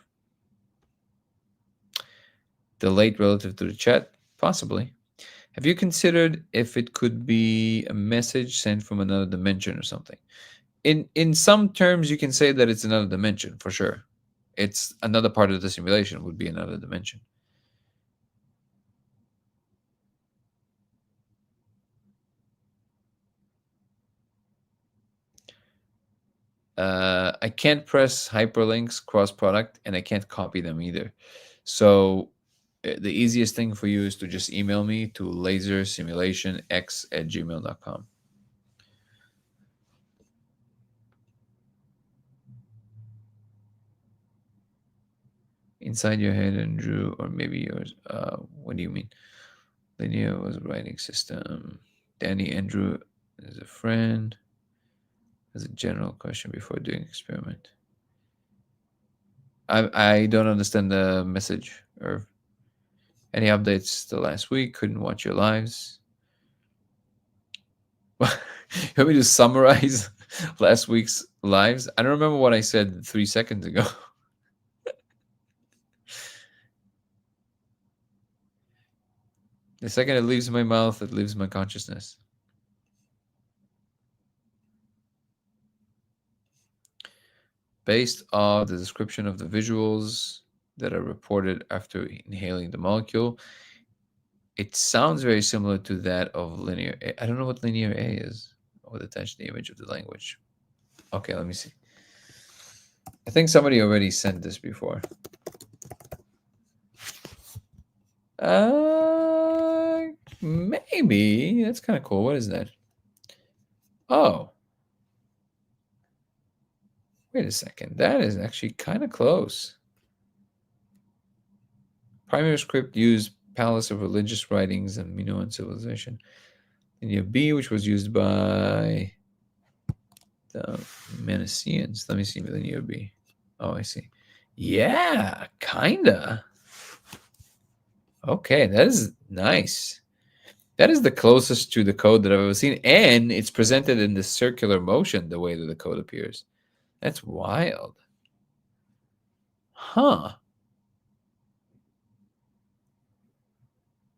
Delayed relative to the chat? Possibly. Have you considered if it could be a message sent from another dimension or something? In some terms, you can say that it's another dimension for sure. It's another part of the simulation would be another dimension. I can't press hyperlinks cross product, and I can't copy them either. So the easiest thing for you is to just email me to lasersimulationx@gmail.com. Inside your head, Andrew, or maybe yours. What do you mean? Linear was a writing system. Danny Andrew is a friend. As a general question before doing experiment. I don't understand the message. Or any updates the last week? Couldn't watch your lives. You want me to summarize? last week's lives. I don't remember what I said 3 seconds ago. The second it leaves my mouth, it leaves my consciousness. Based on the description of the visuals that are reported after inhaling the molecule, it sounds very similar to that of linear A. I don't know what linear A is. With attach the image of the language. Okay, let me see. I think somebody already sent this before. Maybe. That's kind of cool. What is that? Oh. Wait a second. That is actually kind of close. Primary script used palace of religious writings and Minoan civilization. Linear B, which was used by the Manasians. Let me see linear B. Oh, I see. Yeah, kinda. Okay, that is nice. That is the closest to the code that I've ever seen, and it's presented in the circular motion the way that the code appears. That's wild. Huh.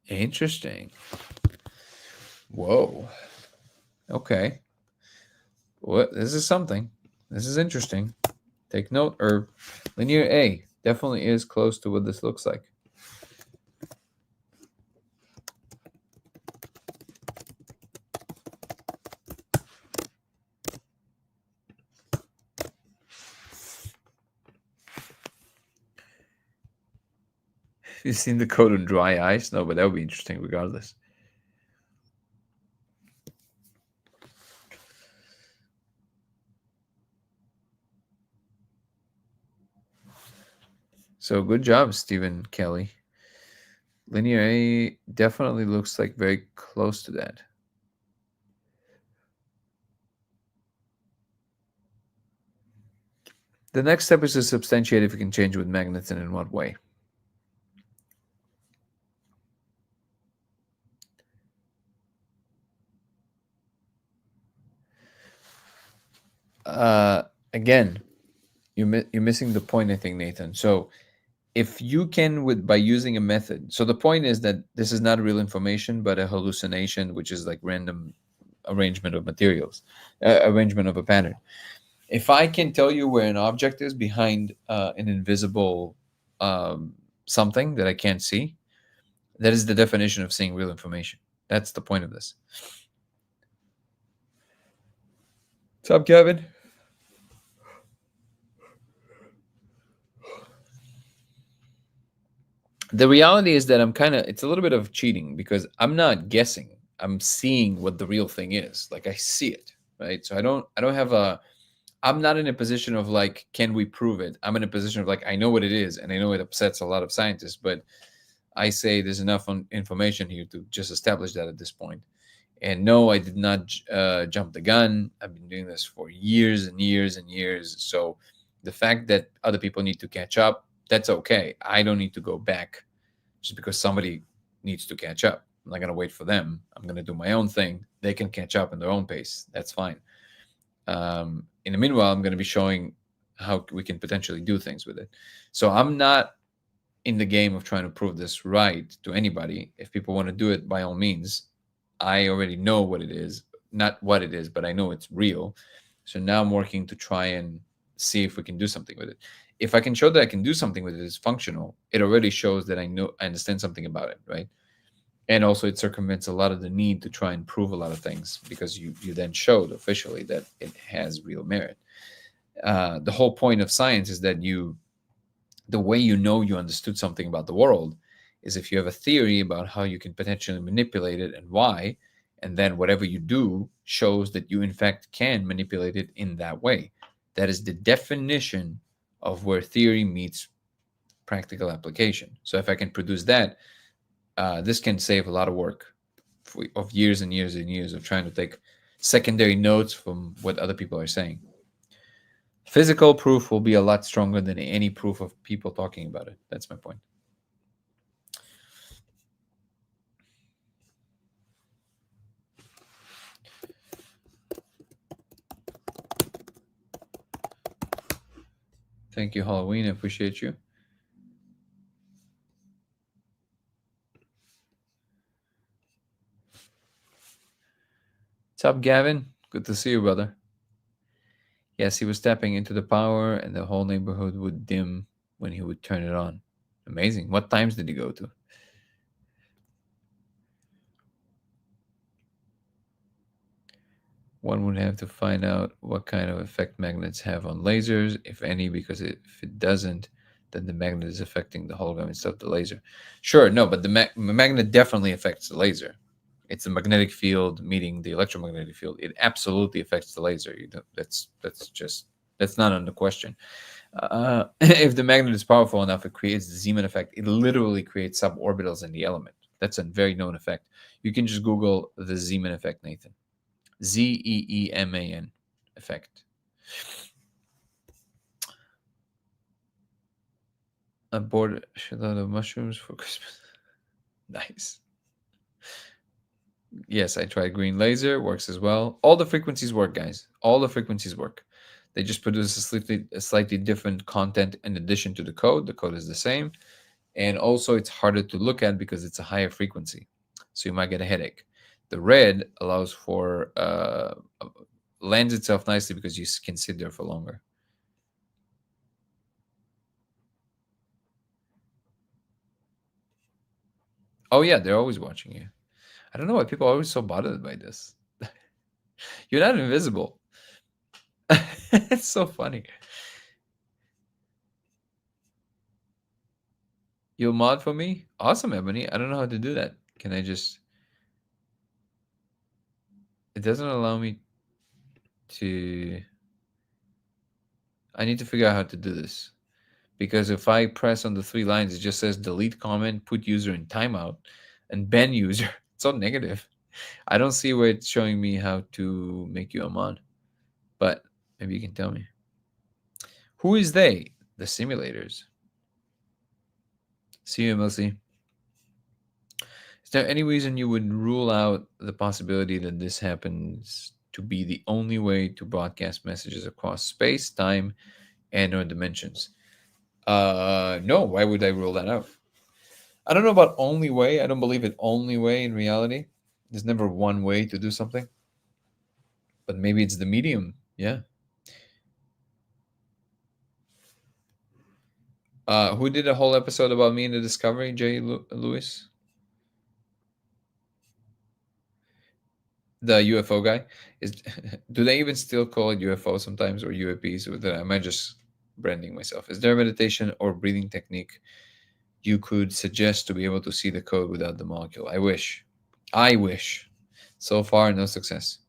Interesting. Whoa. Okay. What? This is something. This is interesting. Take note, or linear A definitely is close to what this looks like. You've seen the code on dry ice? No, but that would be interesting regardless. So good job, Stephen Kelly. Linear A definitely looks like very close to that. The next step is to substantiate if you can change with magnets and in what way. Again, you're missing the point, I think, Nathan. So if you can, with by using a method, so the point is that this is not real information, but a hallucination, which is like random arrangement of materials, arrangement of a pattern. If I can tell you where an object is behind an invisible something that I can't see, that is the definition of seeing real information. That's the point of this. What's up, Kevin? The reality is that it's a little bit of cheating because I'm not guessing. I'm seeing what the real thing is. Like I see it, right? So I don't have I'm not in a position of like, can we prove it? I'm in a position of like, I know what it is, and I know it upsets a lot of scientists, but I say there's enough information here to just establish that at this point. And no, I did not jump the gun. I've been doing this for years and years and years. So the fact that other people need to catch up, that's okay. I don't need to go back just because somebody needs to catch up. I'm not going to wait for them. I'm going to do my own thing. They can catch up in their own pace. That's fine. In the meanwhile, I'm going to be showing how we can potentially do things with it. So I'm not in the game of trying to prove this right to anybody. If people want to do it, by all means. I already know what it is, not what it is, but I know it's real. So now I'm working to try and see if we can do something with it. If I can show that I can do something with it, it's functional. It already shows that I understand something about it, right? And also it circumvents a lot of the need to try and prove a lot of things because you then showed officially that it has real merit. The whole point of science is that the way you know you understood something about the world is if you have a theory about how you can potentially manipulate it and why, and then whatever you do shows that you in fact can manipulate it in that way. That is the definition of where theory meets practical application. So if I can produce that, this can save a lot of work of years and years and years of trying to take secondary notes from what other people are saying. Physical proof will be a lot stronger than any proof of people talking about it. That's my point. Thank you, Halloween. I appreciate you. What's up, Gavin? Good to see you, brother. Yes, he was tapping into the power, and the whole neighborhood would dim when he would turn it on. Amazing. What times did he go to? One would have to find out what kind of effect magnets have on lasers, if any, because if it doesn't, then the magnet is affecting the hologram instead of the laser. Sure, no, but the magnet definitely affects the laser. It's the magnetic field meeting the electromagnetic field. It absolutely affects the laser. That's not on the question. If the magnet is powerful enough, it creates the Zeeman effect. It literally creates suborbitals in the element. That's a very known effect. You can just Google the Zeeman effect, Nathan. Zeeman effect. I bought a shitload of mushrooms for Christmas. Nice. Yes, I tried green laser. Works as well. All the frequencies work, guys. All the frequencies work. They just produce a slightly different content in addition to the code. The code is the same. And also, it's harder to look at because it's a higher frequency. So you might get a headache. The red allows for, lends itself nicely because you can sit there for longer. Oh, yeah, they're always watching you. I don't know why people are always so bothered by this. You're not invisible. It's so funny. You'll mod for me? Awesome, Ebony. I don't know how to do that. Can I just. It doesn't allow me to. I need to figure out how to do this. Because if I press on the three lines, it just says delete comment, put user in timeout, and ban user. It's so negative. I don't see where it's showing me how to make you a mod. But maybe you can tell me. Who is they? The simulators. See you, MLC. Is there any reason you would rule out the possibility that this happens to be the only way to broadcast messages across space, time, and or dimensions? No. Why would I rule that out? I don't know about only way. I don't believe it only way in reality. There's never one way to do something, but maybe it's the medium. Yeah. Who did a whole episode about me in the Discovery? Jay Lewis, the UFO guy. Is do they even still call it UFO sometimes or UAPs? Or that am I just branding myself? Is there a meditation or breathing technique you could suggest to be able to see the code without the molecule? I wish. I wish. So far, no success.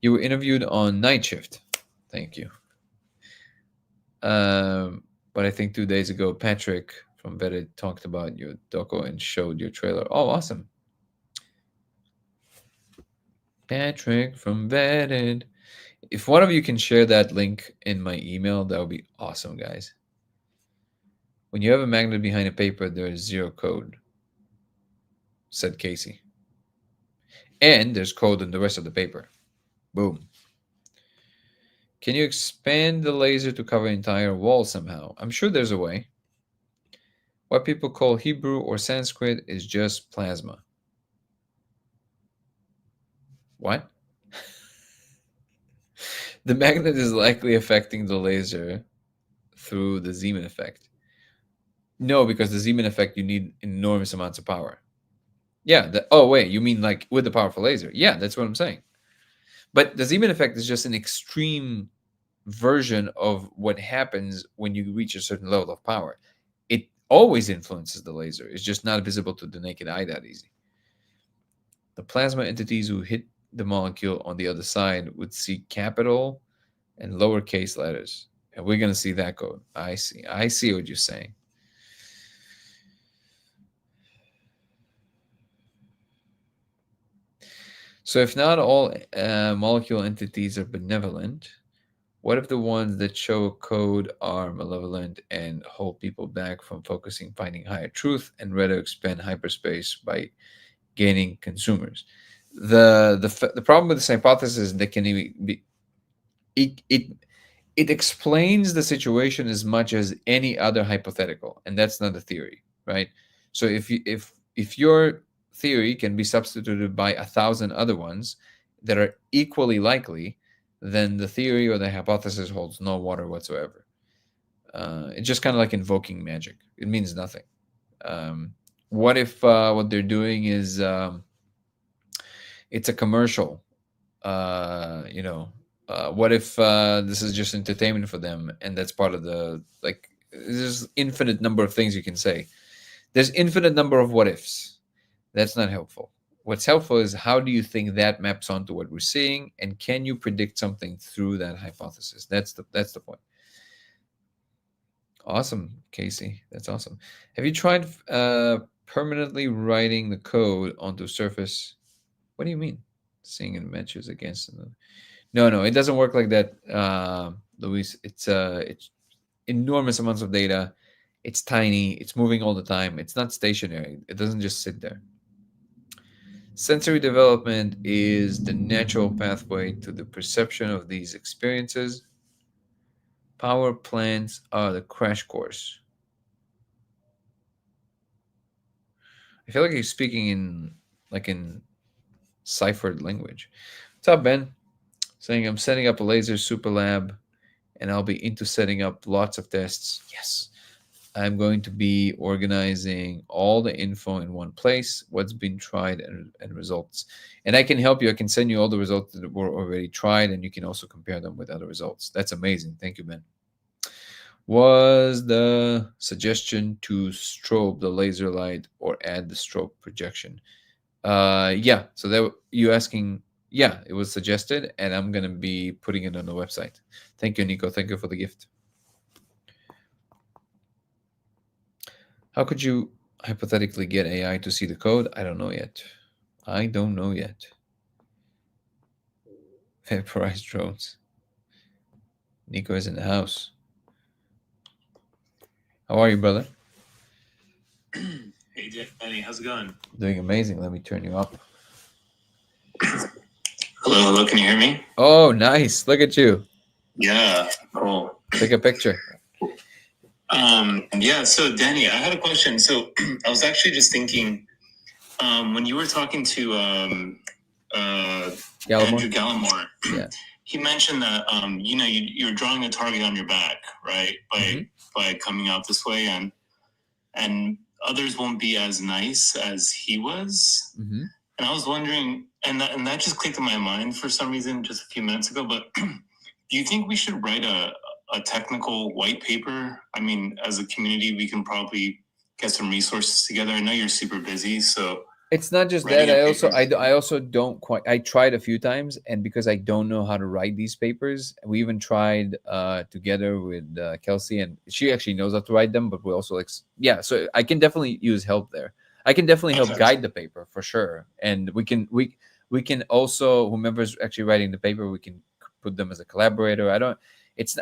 You were interviewed on Night Shift. Thank you. But I think 2 days ago, Patrick from Vetted talked about your doco and showed your trailer. Oh, awesome. Patrick from Vetted. If one of you can share that link in my email, that would be awesome, guys. When you have a magnet behind a paper, there is zero code, said Casey. And there's code in the rest of the paper. Boom. Can you expand the laser to cover entire wall somehow? I'm sure there's a way. What people call Hebrew or Sanskrit is just plasma. What? The magnet is likely affecting the laser through the Zeeman effect. No, because the Zeeman effect, you need enormous amounts of power. Yeah. Oh, wait. You mean like with the powerful laser? Yeah, that's what I'm saying. But the Zeeman effect is just an extreme version of what happens when you reach a certain level of power. It always influences the laser. It's just not visible to the naked eye that easy. The plasma entities who hit the molecule on the other side would see capital and lowercase letters. And we're going to see that code. I see. I see what you're saying. So if not all molecule entities are benevolent, what if the ones that show a code are malevolent and hold people back from focusing, finding higher truth, and rather expand hyperspace by gaining consumers? The problem with this hypothesis is that can be it it explains the situation as much as any other hypothetical, and that's not a theory, right? So if your theory can be substituted by 1,000 other ones that are equally likely, then the theory or the hypothesis holds no water whatsoever. It's just kind of like invoking magic. It means nothing. What if what they're doing is it's a commercial? You know, what if this is just entertainment for them, and that's part of the like? There's infinite number of things you can say. There's infinite number of what ifs. That's not helpful. What's helpful is how do you think that maps onto what we're seeing, and can you predict something through that hypothesis? That's the point. Awesome, Casey. That's awesome. Have you tried permanently writing the code onto Surface? What do you mean? Seeing it matches against another. No, it doesn't work like that, Luis. It's enormous amounts of data. It's tiny. It's moving all the time. It's not stationary. It doesn't just sit there. Sensory development is the natural pathway to the perception of these experiences. Power plants are the crash course. I feel like he's speaking in ciphered language. What's up, Ben? Saying I'm setting up a laser super lab and I'll be into setting up lots of tests. Yes. I'm going to be organizing all the info in one place, what's been tried and results. And I can help you. I can send you all the results that were already tried, and you can also compare them with other results. That's amazing. Thank you, Ben. Was the suggestion to strobe the laser light or add the strobe projection? Yeah. So that you asking, yeah, it was suggested, and I'm gonna be putting it on the website. Thank you, Nico. Thank you for the gift. How could you hypothetically get AI to see the code? I don't know yet. I don't know yet. Vaporized drones. Nico is in the house. How are you, brother? Hey, Danny, how's it going? Doing amazing. Let me turn you up. Hello, can you hear me? Oh, nice. Look at you. Yeah, cool. Take a picture. Yeah, so Danny, I had a question. So I was actually just thinking, when you were talking to Andrew Gallimore, yeah, he mentioned that you're drawing a target on your back, right? By coming out this way, and others won't be as nice as he was. Mm-hmm. And I was wondering, and that just clicked in my mind for some reason just a few minutes ago. But do you think we should write a technical white paper? I mean, as a community, we can probably get some resources together. I know you're super busy, so it's not just that. I also don't quite. I tried a few times, and because I don't know how to write these papers, we even tried together with Kelsey, and she actually knows how to write them. But we also yeah. So I can definitely use help there. I can definitely help guide the paper for sure, and we can also, whomever's actually writing the paper, we can put them as a collaborator.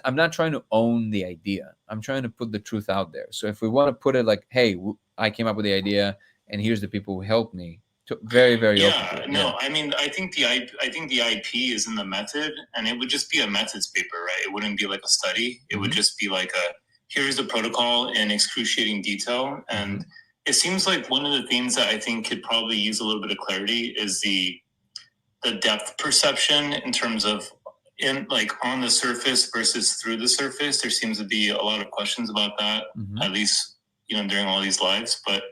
I'm not trying to own the idea. I'm trying to put the truth out there. So if we want to put it like, hey, I came up with the idea, and here's the people who helped me. Very, very open to it. No, I mean, I think the IP is in the method, and it would just be a methods paper, right? It wouldn't be like a study. It would just be like here's the protocol in excruciating detail. And it seems like one of the things that I think could probably use a little bit of clarity is the depth perception in terms of on the surface versus through the surface. There seems to be a lot of questions about that, at least during all these lives. But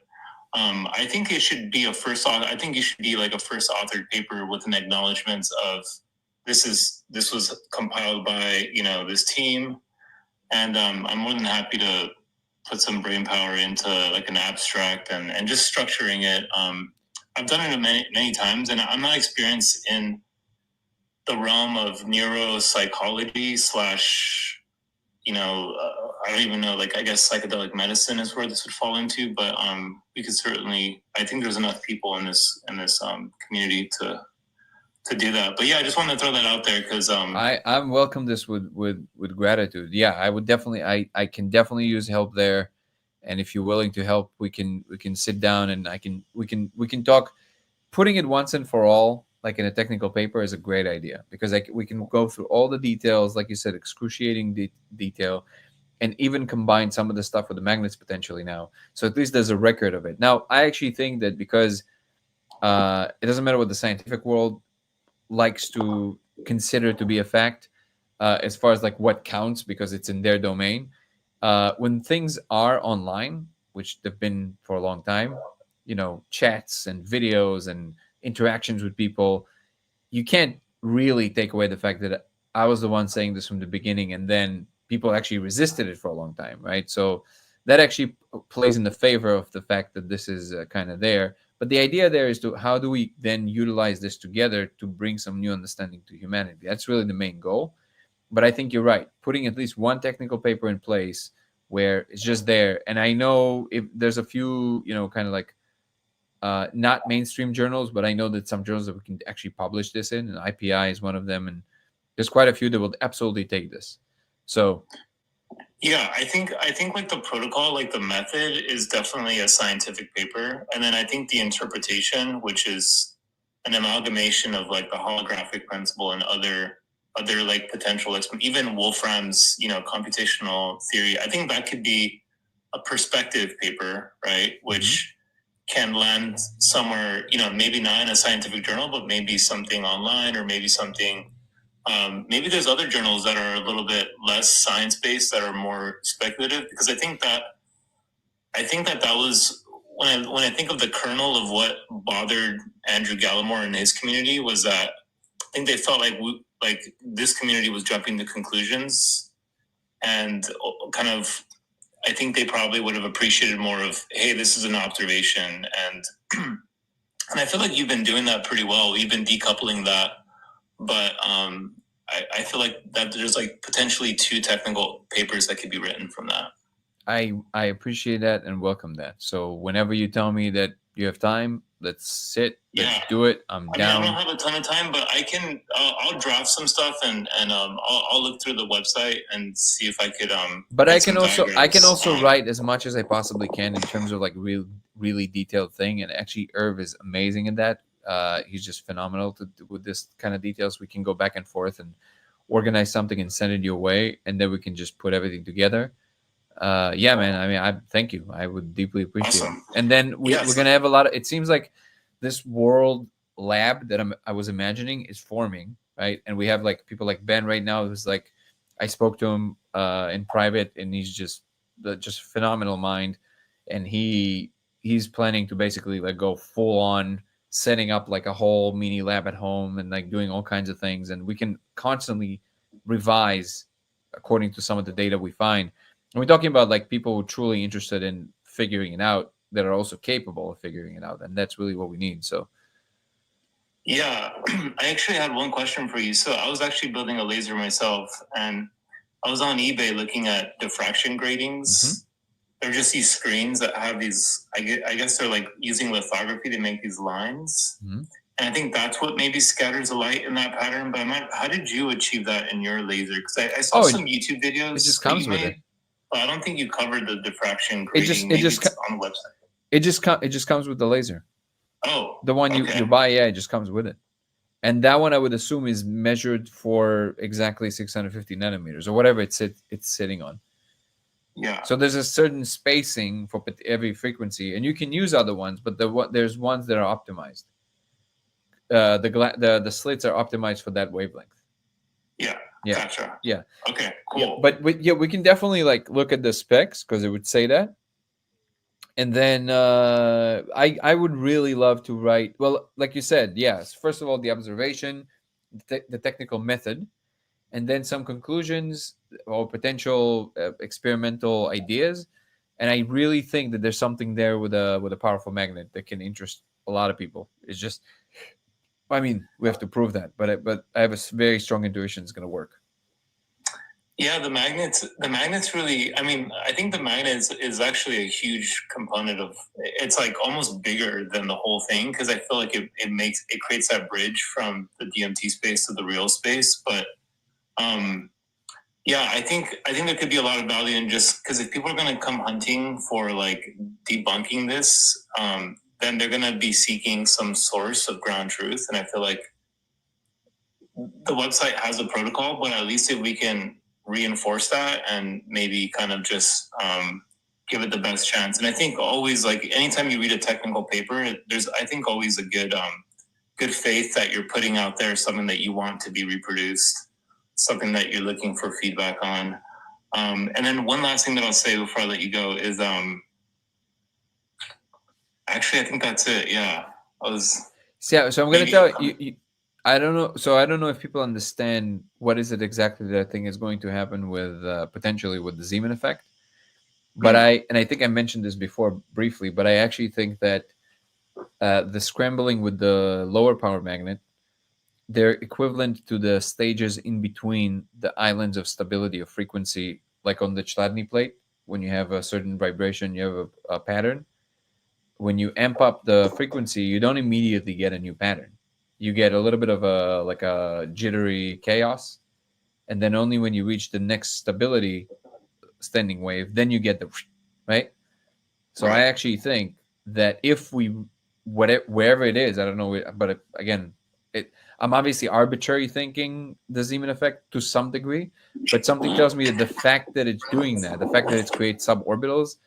I think it should be I think it should be like a first authored paper with an acknowledgement of this was compiled by this team, and I'm more than happy to put some brain power into like an abstract and just structuring it. I've done it many times, and I'm not experienced in the realm of neuropsychology I don't even know, I guess psychedelic medicine is where this would fall into, but we could certainly, I think there's enough people in this community to do that. But yeah, I just wanted to throw that out there because I'm welcome this with gratitude. Yeah, I would definitely, I can definitely use help there, and if you're willing to help, we can sit down and we can talk. Putting it once and for all, like in a technical paper is a great idea, because like we can go through all the details, like you said, excruciating detail, and even combine some of the stuff with the magnets potentially now. So at least there's a record of it. Now, I actually think that because it doesn't matter what the scientific world likes to consider to be a fact, as far as like what counts, because it's in their domain. When things are online, which they've been for a long time, chats and videos and interactions with people, you can't really take away the fact that I was the one saying this from the beginning, and then people actually resisted it for a long time, right? So that actually plays in the favor of the fact that this is kind of there. But the idea there is to how do we then utilize this together to bring some new understanding to humanity? That's really the main goal. But I think you're right. Putting at least one technical paper in place where it's just there, and I know if there's a few, kind of like not mainstream journals, but I know that some journals that we can actually publish this in, and IPI is one of them, and there's quite a few that will absolutely take this. So yeah, I think like the protocol, like the method is definitely a scientific paper. And then I think the interpretation, which is an amalgamation of like the holographic principle and other like potential even Wolfram's, computational theory, I think that could be a perspective paper, right? Which can land somewhere, maybe not in a scientific journal, but maybe something online, or maybe something maybe there's other journals that are a little bit less science-based that are more speculative, because I think that was when I think of the kernel of what bothered Andrew Gallimore and his community, was that I think they felt like this community was jumping to conclusions, and kind of I think they probably would have appreciated more of, hey, this is an observation, and and I feel like you've been doing that pretty well. You've been decoupling that, but I feel like that there's like potentially 2 technical papers that could be written from that. I appreciate that and welcome that. So whenever you tell me that you have time, let's sit, let's do it. I'm down. I don't have a ton of time, but I'll draft some stuff, and I'll look through the website and see if I could But I can also write as much as I possibly can in terms of like really detailed thing. And actually, Irv is amazing in that. He's just phenomenal with this kind of details. We can go back and forth and organize something and send it your way, and then we can just put everything together. Yeah, man. I mean, I thank you. I would deeply appreciate it. And then we're gonna have a lot of. It seems like this world lab that I was imagining is forming, right? And we have like people like Ben right now, who's like, I spoke to him in private, and he's just phenomenal mind, and he's planning to basically like go full on setting up like a whole mini lab at home and like doing all kinds of things, and we can constantly revise according to some of the data we find. And we're talking about like people who are truly interested in figuring it out, that are also capable of figuring it out, and that's really what we need. So yeah, I actually had one question for you. So I was actually building a laser myself, and I was on eBay looking at diffraction gratings. They're just these screens that have these, I guess they're like using lithography to make these lines. And I think that's what maybe scatters the light in that pattern. But how did you achieve that in your laser? Because I saw some YouTube videos. It just comes with it. But I don't think you covered the diffraction grating. It's on the website. It just comes with the laser. Oh, the one you buy, yeah, it just comes with it. And that one I would assume is measured for exactly 650 nanometers or whatever it's sitting on. Yeah. So there's a certain spacing for every frequency, and you can use other ones, but there's ones that are optimized. The slits are optimized for that wavelength. Yeah. Yeah. Gotcha. Yeah. Okay. Cool. Yeah, but we can definitely like look at the specs, because it would say that. And then I would really love to write, well, like you said, yes. First of all, the observation, the technical method, and then some conclusions or potential experimental ideas. And I really think that there's something there with a powerful magnet that can interest a lot of people. It's just, I mean, we have to prove that, but I have a very strong intuition it's going to work. Yeah, the magnets really, I mean, I think the magnets is actually a huge component of, it's like almost bigger than the whole thing, because I feel like it creates that bridge from the DMT space to the real space. But yeah, I think there could be a lot of value in, just because if people are going to come hunting for like debunking this, then they're going to be seeking some source of ground truth. And I feel like the website has a protocol, but at least if we can reinforce that and maybe kind of just give it the best chance. And I think always, like, anytime you read a technical paper, there's, I think, always a good faith that you're putting out there something that you want to be reproduced, something that you're looking for feedback on. And then one last thing that I'll say before I let you go is actually, I think that's it. Yeah, So I'm going to tell you, I don't know. So I don't know if people understand what is it exactly that I think is going to happen with potentially with the Zeeman effect. But I think I mentioned this before briefly, but I actually think that the scrambling with the lower power magnet, they're equivalent to the stages in between the islands of stability of frequency, like on the Chladni plate. When you have a certain vibration, you have a pattern. When you amp up the frequency, you don't immediately get a new pattern. You get a little bit of a jittery chaos, and then only when you reach the next stability standing wave, then you get the right. So I actually think that if we wherever it is, I don't know, but again, I'm obviously arbitrary thinking the Zeeman effect to some degree, but something tells me that the fact that it's doing that, the fact that it's creates suborbitals,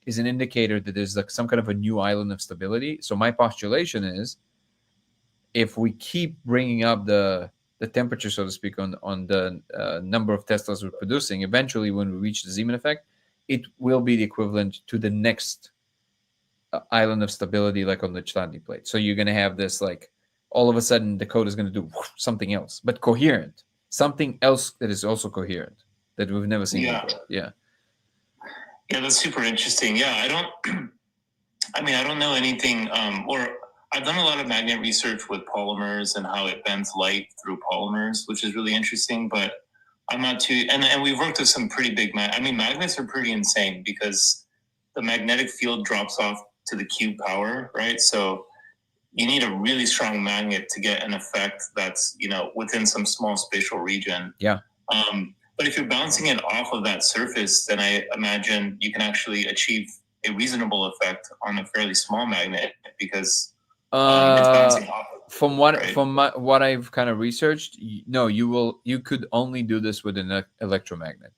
is an indicator that there's like some kind of a new island of stability. So my postulation is, if we keep bringing up the temperature, so to speak, on the number of Teslas we're producing, eventually when we reach the Zeeman effect, it will be the equivalent to the next island of stability, like on the Chladni plate. So you're going to have this, like, all of a sudden the code is going to do something else, but coherent, something else that is also coherent that we've never seen before. Yeah, that's super interesting. Yeah, I don't know anything, or I've done a lot of magnet research with polymers and how it bends light through polymers, which is really interesting, but I'm not too, and we've worked with some pretty big, magnets are pretty insane because the magnetic field drops off to the cube power, right? So you need a really strong magnet to get an effect that's, within some small spatial region. Yeah. But if you're bouncing it off of that surface, then I imagine you can actually achieve a reasonable effect on a fairly small magnet because it's bouncing off of it, from what I've kind of researched, you could only do this with an electromagnet.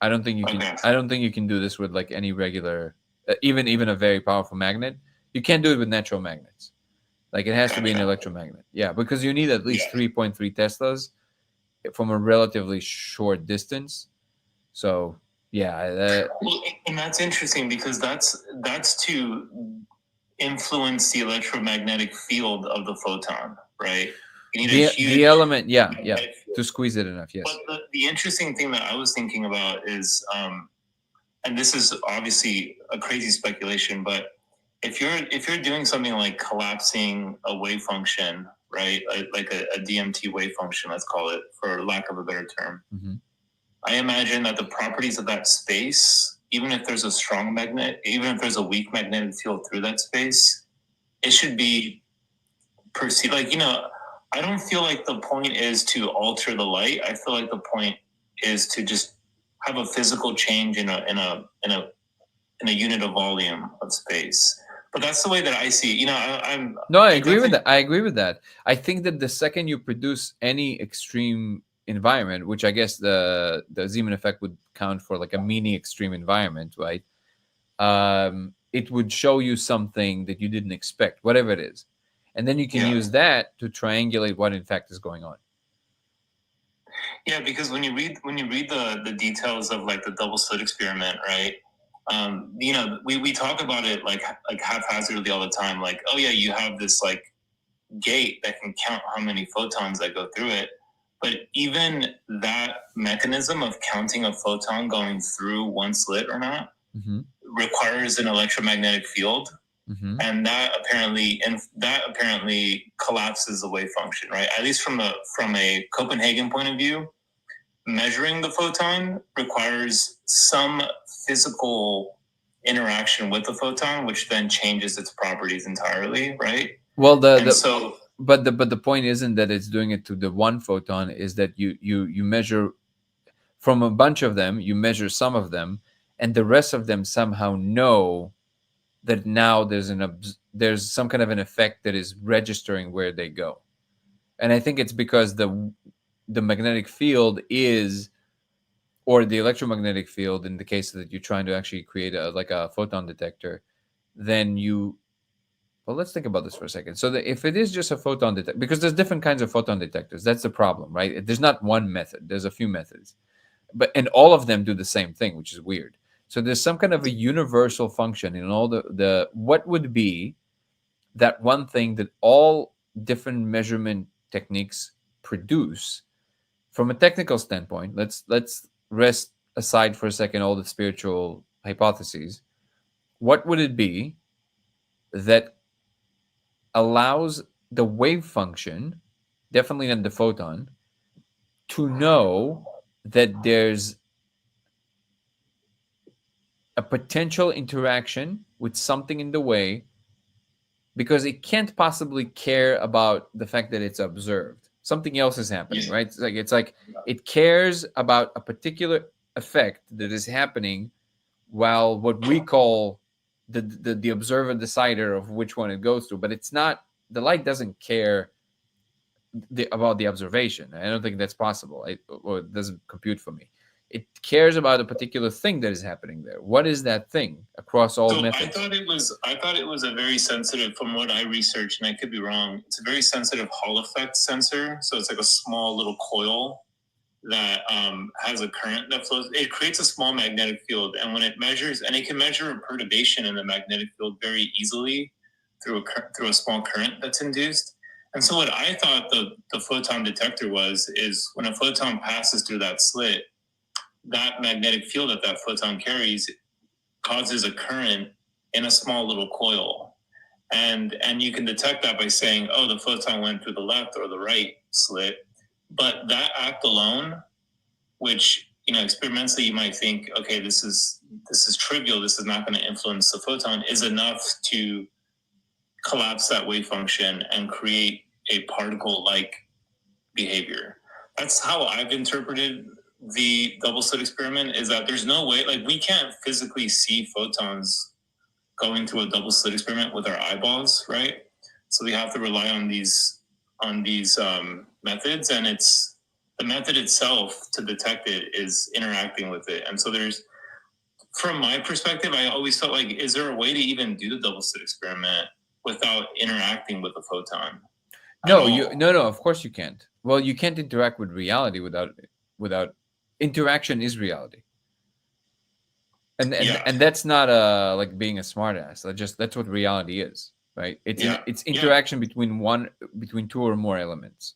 I don't think you can. I don't think you can do this with like any regular, even a very powerful magnet. You can't do it with natural magnets. Like, it has to be an electromagnet. Yeah, because you need at least 3.3 Teslas from a relatively short distance. So yeah, and that's interesting because that's to influence the electromagnetic field of the photon, right? You need a huge the element, to squeeze it enough. Yes. But the interesting thing that I was thinking about is, and this is obviously a crazy speculation, but if you're doing something like collapsing a wave function, right, like a DMT wave function, let's call it, for lack of a better term, I imagine that the properties of that space, even if there's a strong magnet, even if there's a weak magnetic field through that space, it should be perceived like, I don't feel like the point is to alter the light. I feel like the point is to just have a physical change in a unit of volume of space. But that's the way that I see it. I agree with that. I agree with that. I think that the second you produce any extreme environment, which I guess the Zeeman effect would count for, like a mini extreme environment, right? It would show you something that you didn't expect, whatever it is. And then you can use that to triangulate what in fact is going on. Yeah, because when you read the details of like the double slit experiment, right? We talk about it like haphazardly all the time. Like, oh yeah, you have this like gate that can count how many photons that go through it. But even that mechanism of counting a photon going through one slit or not requires an electromagnetic field. And that apparently collapses the wave function, right? At least from a Copenhagen point of view, measuring the photon requires some physical interaction with the photon, which then changes its properties entirely, right? Well, but the point isn't that it's doing it to the one photon. Is that you measure from a bunch of them, you measure some of them, and the rest of them somehow know that now there's there's some kind of an effect that is registering where they go. And I think it's because the magnetic field is, or the electromagnetic field in the case that you're trying to actually create a like a photon detector, then you, well, let's think about this for a second. So that if it is just a photon detector, because there's different kinds of photon detectors, that's the problem, right? There's not one method, there's a few methods, but and all of them do the same thing, which is weird. So there's some kind of a universal function in all the what would be that one thing that all different measurement techniques produce from a technical standpoint. Let's rest aside for a second all the spiritual hypotheses. What would it be that allows the wave function, definitely not the photon, to know that there's a potential interaction with something in the way, because it can't possibly care about the fact that it's observed. Something else is happening, right? It's like it cares about a particular effect that is happening, while what we call the observer decider of which one it goes to. But it's not, the light doesn't care about the observation. I don't think that's possible. Or it doesn't compute for me. It cares about a particular thing that is happening there. What is that thing across all So methods? I thought it was a very sensitive, from what I researched, and I could be wrong. It's a very sensitive Hall effect sensor. So it's like a small little coil that has a current that flows. It creates a small magnetic field, and when it measures, and it can measure a perturbation in the magnetic field very easily through a small current that's induced. And so what I thought the photon detector is when a photon passes through that slit, that magnetic field that photon carries causes a current in a small little coil. And you can detect that by saying, oh, the photon went through the left or the right slit. But that act alone, which, experimentally you might think, okay, this is trivial, this is not going to influence the photon, is enough to collapse that wave function and create a particle-like behavior. That's how I've interpreted the double slit experiment, is that there's no way, like, we can't physically see photons going through a double slit experiment with our eyeballs, right? So we have to rely on these methods, and it's the method itself to detect it is interacting with it. And so from my perspective, I always felt like, is there a way to even do the double slit experiment without interacting with the photon? No, of course you can't. Well, you can't interact with reality without interaction is reality. And that's not like being a smartass. That's what reality is, right? It's interaction between two or more elements.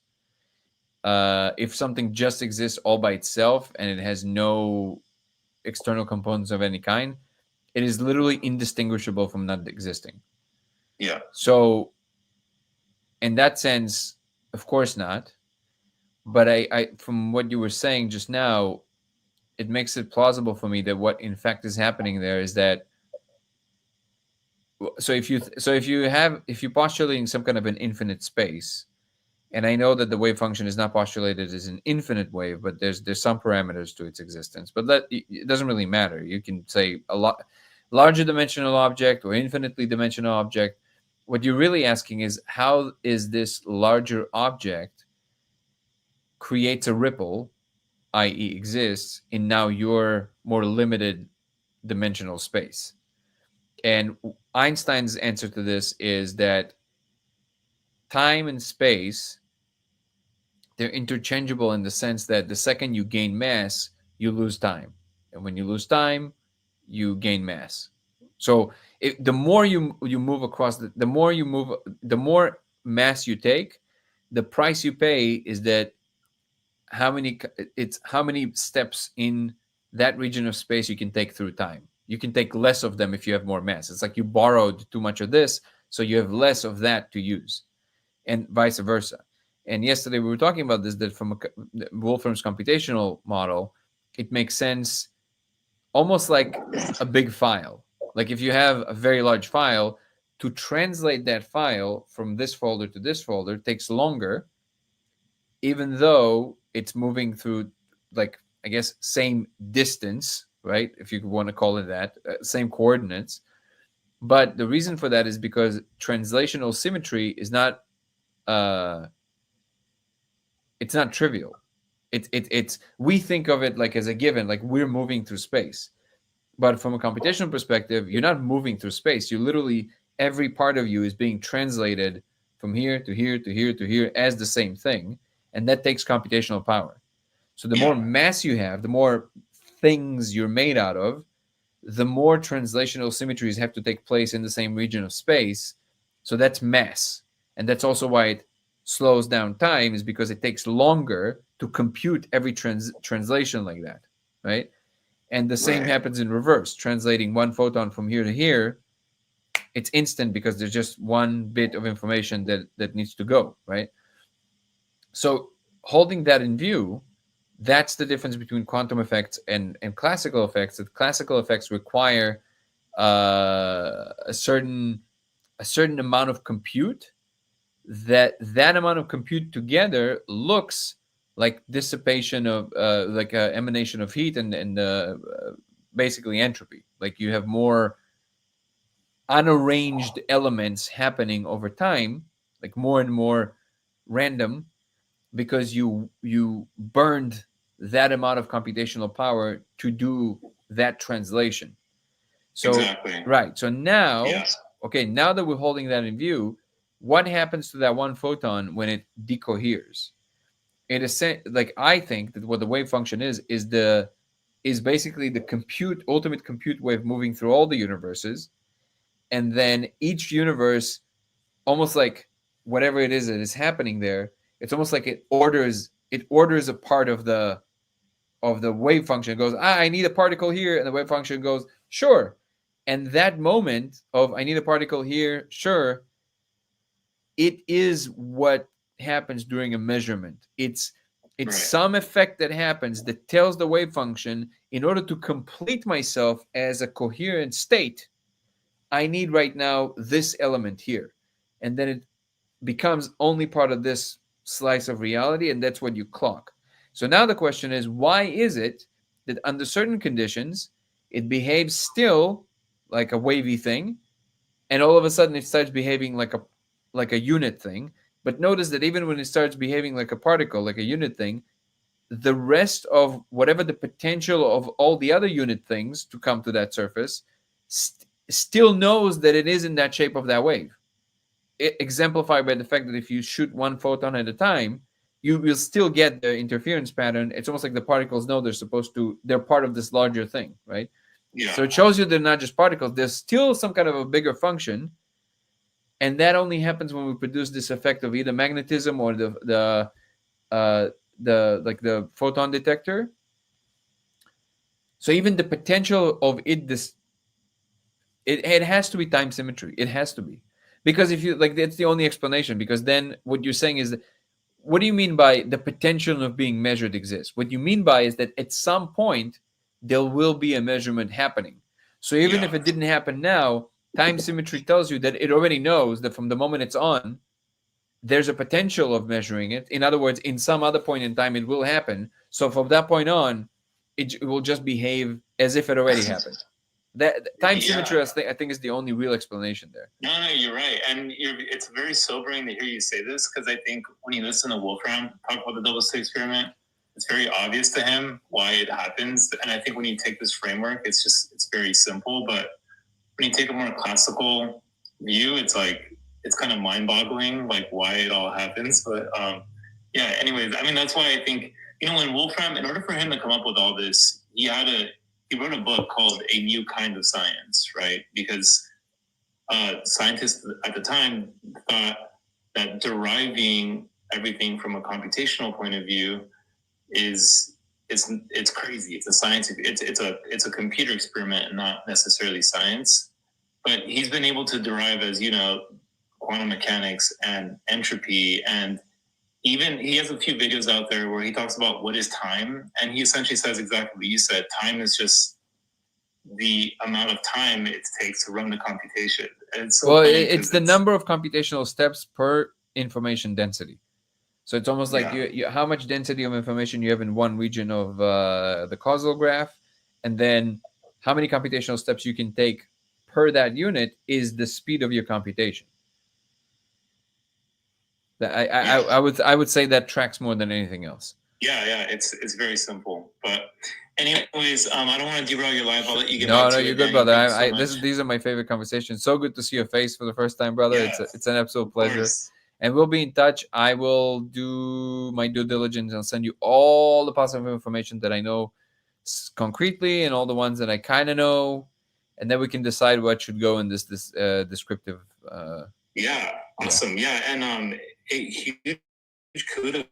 If something just exists all by itself and it has no external components of any kind, it is literally indistinguishable from not existing. Yeah. So, in that sense, of course not. But I from what you were saying just now, it makes it plausible for me that what in fact is happening there is that, if you're postulating some kind of an infinite space, and I know that the wave function is not postulated as an infinite wave, but there's some parameters to its existence. But it doesn't really matter. You can say a lot larger dimensional object or infinitely dimensional object. What you're really asking is, how is this larger object creates a ripple, i.e., exists in now your more limited dimensional space. And Einstein's answer to this is that time and space, they're interchangeable in the sense that the second you gain mass, you lose time. And when you lose time, you gain mass. So the more you move across, the more you move, the more mass you take, the price you pay is that how many steps in that region of space you can take through time. You can take less of them if you have more mass. It's like you borrowed too much of this, so you have less of that to use, and vice versa. And yesterday we were talking about this, that from Wolfram's computational model, it makes sense almost like a big file. Like if you have a very large file, to translate that file from this folder to this folder takes longer, even though it's moving through, like, I guess, same distance, right? If you want to call it that, same coordinates. But the reason for that is because translational symmetry is not uh, it's not trivial. It's we think of it like as a given, like we're moving through space. But from a computational perspective, you're not moving through space. You literally every part of you is being translated from here to here to here to here as the same thing, and that takes computational power. So the more Yeah. mass you have, the more things you're made out of, the more translational symmetries have to take place in the same region of space. So that's mass. And that's also why it slows down time, is because it takes longer to compute every translation like that, right? And the same Right. happens in reverse. Translating one photon from here to here, it's instant because there's just one bit of information that needs to go, right? So holding that in view, that's the difference between quantum effects and classical effects. That classical effects require a certain amount of compute. That amount of compute together looks like dissipation of like emanation of heat and basically entropy. Like you have more unarranged elements happening over time, like more and more random, because you burned that amount of computational power to do that translation. So Exactly. right. So now, Yes. okay, now that we're holding that in view, what happens to that one photon when it decoheres? It is like I think that what the wave function is basically the ultimate compute wave moving through all the universes, and then each universe, almost like whatever it is that is happening there, it's almost like it orders a part of the wave function. It goes, I need a particle here, and the wave function goes, sure. And that moment of I need a particle here, sure, it is what happens during a measurement. It's Right. some effect that happens that tells the wave function, in order to complete myself as a coherent state, I need right now this element here. And then it becomes only part of this slice of reality, and that's what you clock. So now the question is, why is it that under certain conditions it behaves still like a wavy thing, and all of a sudden it starts behaving like a unit thing? But notice that even when it starts behaving like a particle, like a unit thing, the rest of whatever the potential of all the other unit things to come to that surface still knows that it is in that shape of that wave, exemplified by the fact that if you shoot one photon at a time, you will still get the interference pattern. It's almost like the particles know they're part of this larger thing, right? Yeah. So it shows you they're not just particles. There's still some kind of a bigger function, and that only happens when we produce this effect of either magnetism or uh, the photon detector. So even the potential of it has to be time symmetry. It has to be, because if you like, that's the only explanation. Because then what you're saying is, what do you mean by the potential of being measured exists? What you mean by is that at some point there will be a measurement happening. So even Yeah. if it didn't happen now, time symmetry tells you that it already knows that from the moment it's on, there's a potential of measuring it. In other words, in some other point in time, it will happen. So from that point on, it will just behave as if it already happened. That time Yeah. symmetry, I think, is the only real explanation there. No, you're right, and it's very sobering to hear you say this, because I think when you listen to Wolfram talk about the double slit experiment, it's very obvious to him why it happens. And I think when you take this framework, it's very simple. But when you take a more classical view, it's kind of mind-boggling, like why it all happens. But yeah. Anyways, I mean, that's why I think, when Wolfram, in order for him to come up with all this, he wrote a book called A New Kind of Science, right? Because scientists at the time thought that deriving everything from a computational point of view is it's crazy. It's a science. It's a computer experiment and not necessarily science. But he's been able to derive, as quantum mechanics and entropy, and even he has a few videos out there where he talks about what is time, and he essentially says exactly what you said. Time is just the amount of time it takes to run the computation. And it's so funny It's the number of computational steps per information density. So it's almost like how much density of information you have in one region of the causal graph, and then how many computational steps you can take per that unit is the speed of your computation. I would say that tracks more than anything else. Yeah, it's very simple. But anyways, I don't want to derail your life. I'll let you get No, back no, to you're it, good, Danny. brother. Thank you so much. These are my favorite conversations. So good to see your face for the first time, brother. Yeah, It's an absolute of pleasure. course. And we'll be in touch. I will do my due diligence and send you all the positive information that I know concretely and all the ones that I kind of know, and then we can decide what should go in this descriptive. Yeah, awesome. Yeah, and a huge kudos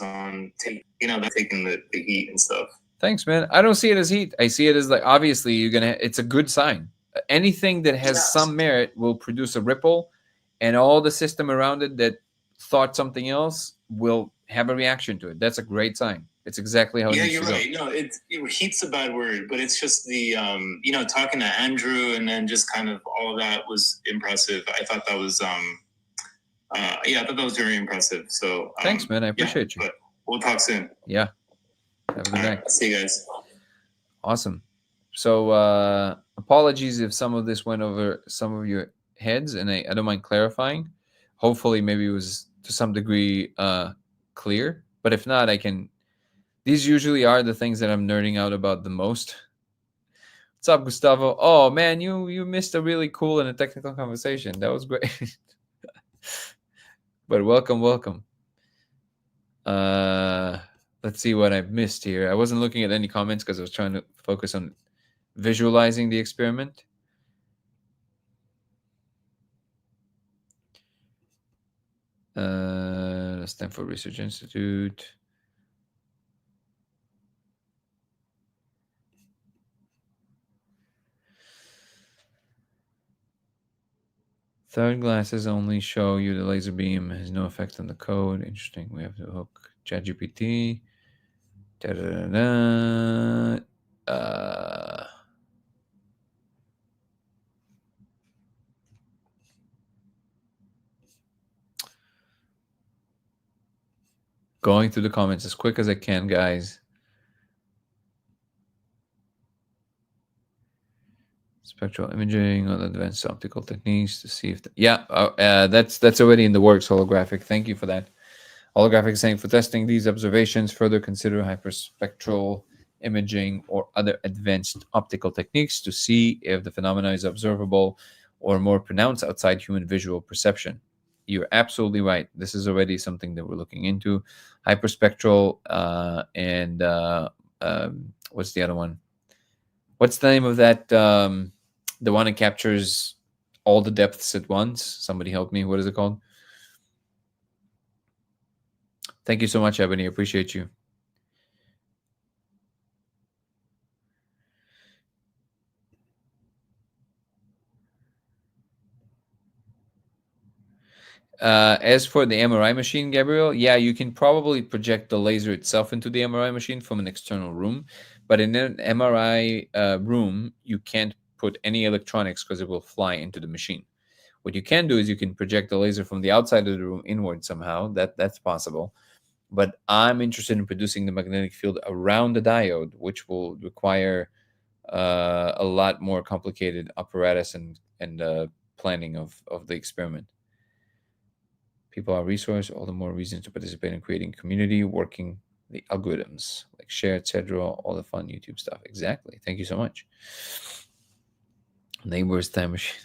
on taking the heat and stuff. Thanks, man. I don't see it as heat. I see it as like obviously you're gonna. It's a good sign. Anything that has some merit will produce a ripple, and all the system around it that thought something else will have a reaction to it. That's a great sign. It's exactly how it needs to go. Yeah, you're right. No, heat's a bad word, but it's just the talking to Andrew and then just kind of all of that was impressive. I thought that was I thought that was very impressive. So thanks, man. I appreciate you. But we'll talk soon. Yeah. Have a good night. See you guys. Awesome. So apologies if some of this went over some of your heads, and I don't mind clarifying. Hopefully, maybe it was to some degree clear. But if not, I can. These usually are the things that I'm nerding out about the most. What's up, Gustavo? Oh man, you missed a really cool and a technical conversation. That was great. But welcome. Let's see what I've missed here. I wasn't looking at any comments because I was trying to focus on visualizing the experiment. Stanford Research Institute. Third glasses only show you the laser beam has no effect on the code. Interesting. We have to hook ChatGPT. Going through the comments as quick as I can, guys. Spectral imaging on advanced optical techniques to see if that's already in the works. Holographic, thank you for that. Holographic saying for testing these observations, further consider hyperspectral imaging or other advanced optical techniques to see if the phenomena is observable or more pronounced outside human visual perception. You're absolutely right. This is already something that we're looking into. Hyperspectral and what's the other one? What's the name of that? The one that captures all the depths at once. Somebody help me. What is it called? Thank you so much, Ebony. Appreciate you. As for the MRI machine, Gabriel, yeah, you can probably project the laser itself into the MRI machine from an external room. But in an MRI room, you can't put any electronics because it will fly into the machine. What you can do is you can project the laser from the outside of the room inward somehow. That's possible. But I'm interested in producing the magnetic field around the diode, which will require a lot more complicated apparatus and planning of the experiment. People are resource, all the more reason to participate in creating community, working the algorithms, like share, etc., all the fun YouTube stuff. Exactly. Thank you so much. Neighbors Time Machine.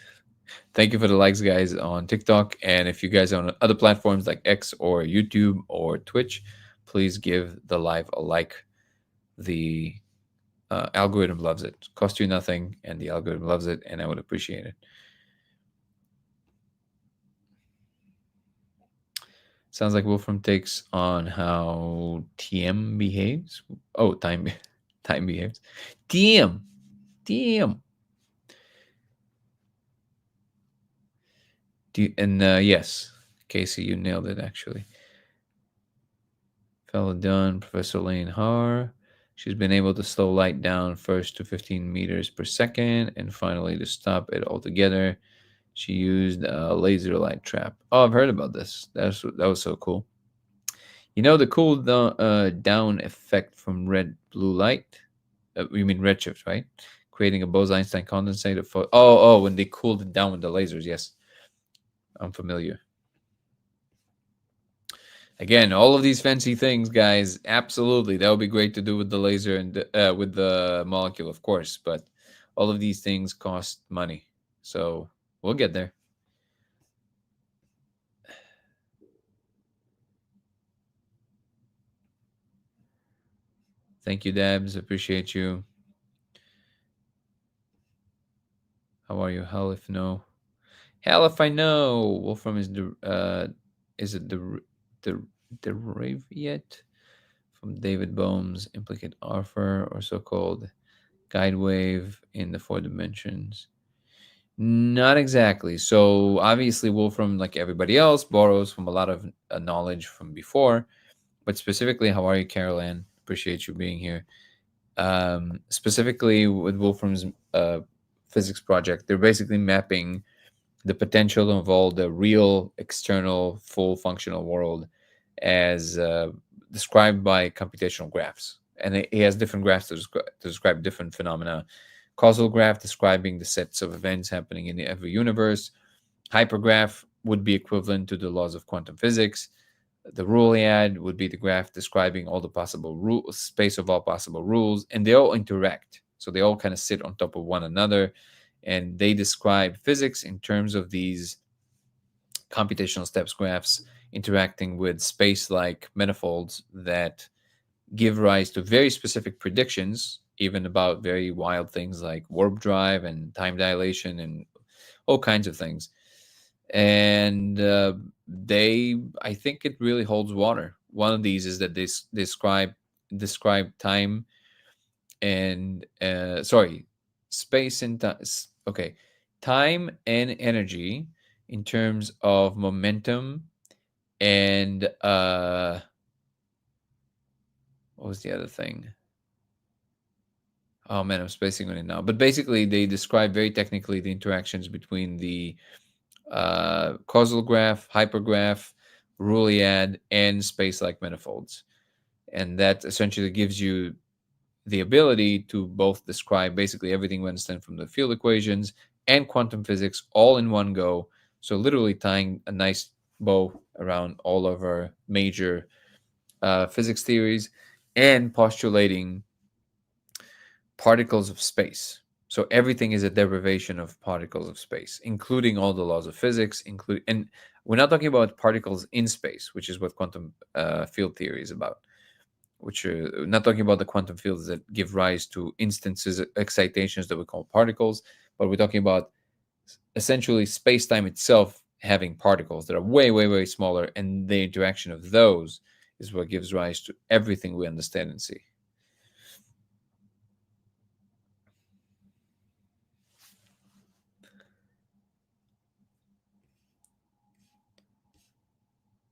Thank you for the likes, guys, on TikTok. And if you guys are on other platforms like X or YouTube or Twitch, please give the live a like. The algorithm loves it. Cost you nothing, and the algorithm loves it, and I would appreciate it. Sounds like Wolfram takes on how TM behaves. Oh, time behaves. TM. Yes, Casey, you nailed it, actually. Fellow done, Professor Lane Haar. She's been able to slow light down first to 15 meters per second and finally to stop it altogether. She used a laser light trap. Oh, I've heard about this. That was so cool. You know the down effect from red blue light? You mean redshift, right? Creating a Bose-Einstein condensate of when they cooled it down with the lasers. Yes, I'm familiar. Again, all of these fancy things, guys, absolutely, that would be great to do with the laser and with the molecule, of course. But all of these things cost money, so we'll get there. Thank you, Dabs. Appreciate you. How are you? Hell if no. Hell if I know. Wolfram is it the derivative yet from David Bohm's implicate offer or so-called guide wave in the four dimensions? Not exactly. So obviously, Wolfram, like everybody else, borrows from a lot of knowledge from before. But specifically, how are you, Carol Ann? Appreciate you being here. Specifically with Wolfram's physics project, they're basically mapping the potential of all the real external full functional world as described by computational graphs. And he has different graphs to describe different phenomena. Causal graph describing the sets of events happening in every universe. Hypergraph would be equivalent to the laws of quantum physics. The Rule-Iad would be the graph describing all the possible rules, space of all possible rules, and they all interact. So they all kind of sit on top of one another, and they describe physics in terms of these computational steps graphs interacting with space-like manifolds that give rise to very specific predictions, even about very wild things like warp drive and time dilation and all kinds of things. And I think it really holds water. One of these is that they describe time and space and time. Okay, time and energy in terms of momentum and what was the other thing? Oh man, I'm spacing on it now. But basically, they describe very technically the interactions between the causal graph, hypergraph, Rule-Iad, and space-like manifolds, and that essentially gives you the ability to both describe basically everything we understand from the field equations and quantum physics all in one go. So literally tying a nice bow around all of our major physics theories and postulating particles of space. So everything is a derivation of particles of space, including all the laws of physics. And we're not talking about particles in space, which is what quantum field theory is about. Which are not talking about the quantum fields that give rise to instances, excitations that we call particles, but we're talking about essentially space-time itself having particles that are way, way, way smaller, and the interaction of those is what gives rise to everything we understand and see.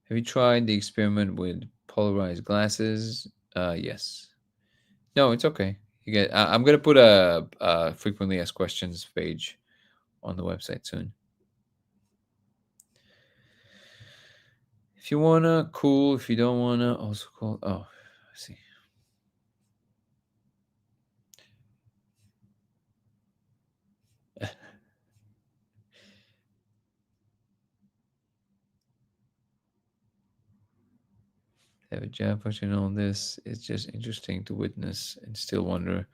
Have you tried the experiment with polarized glasses? Yes. No, it's okay. You get. I'm gonna put a frequently asked questions page on the website soon. If you wanna, cool. If you don't wanna, also cool. Oh, I see. Have a job pushing all this. It's just interesting to witness and still wonder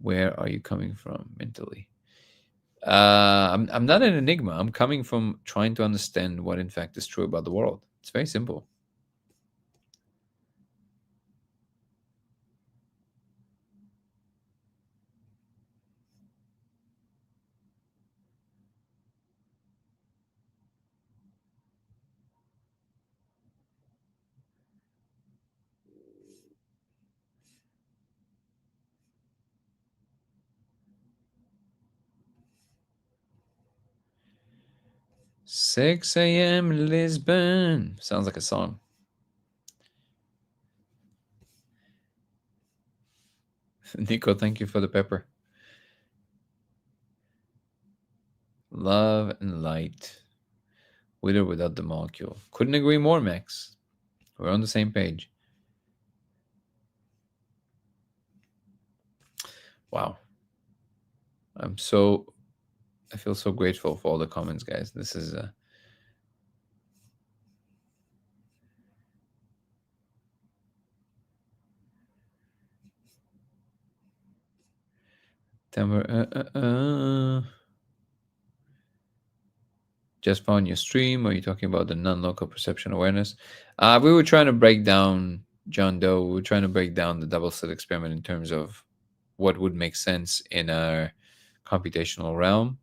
where are you coming from mentally. I'm not an enigma. I'm coming from trying to understand what in fact is true about the world. It's very simple. 6 a.m. Lisbon. Sounds like a song. Nico, thank you for the pepper. Love and light, with or without the molecule. Couldn't agree more, Max. We're on the same page. Wow. I feel so grateful for all the comments, guys. This is just found your stream. Are you talking about the non-local perception awareness? We were trying to break down, John Doe. We were trying to break down the double slit experiment in terms of what would make sense in our computational realm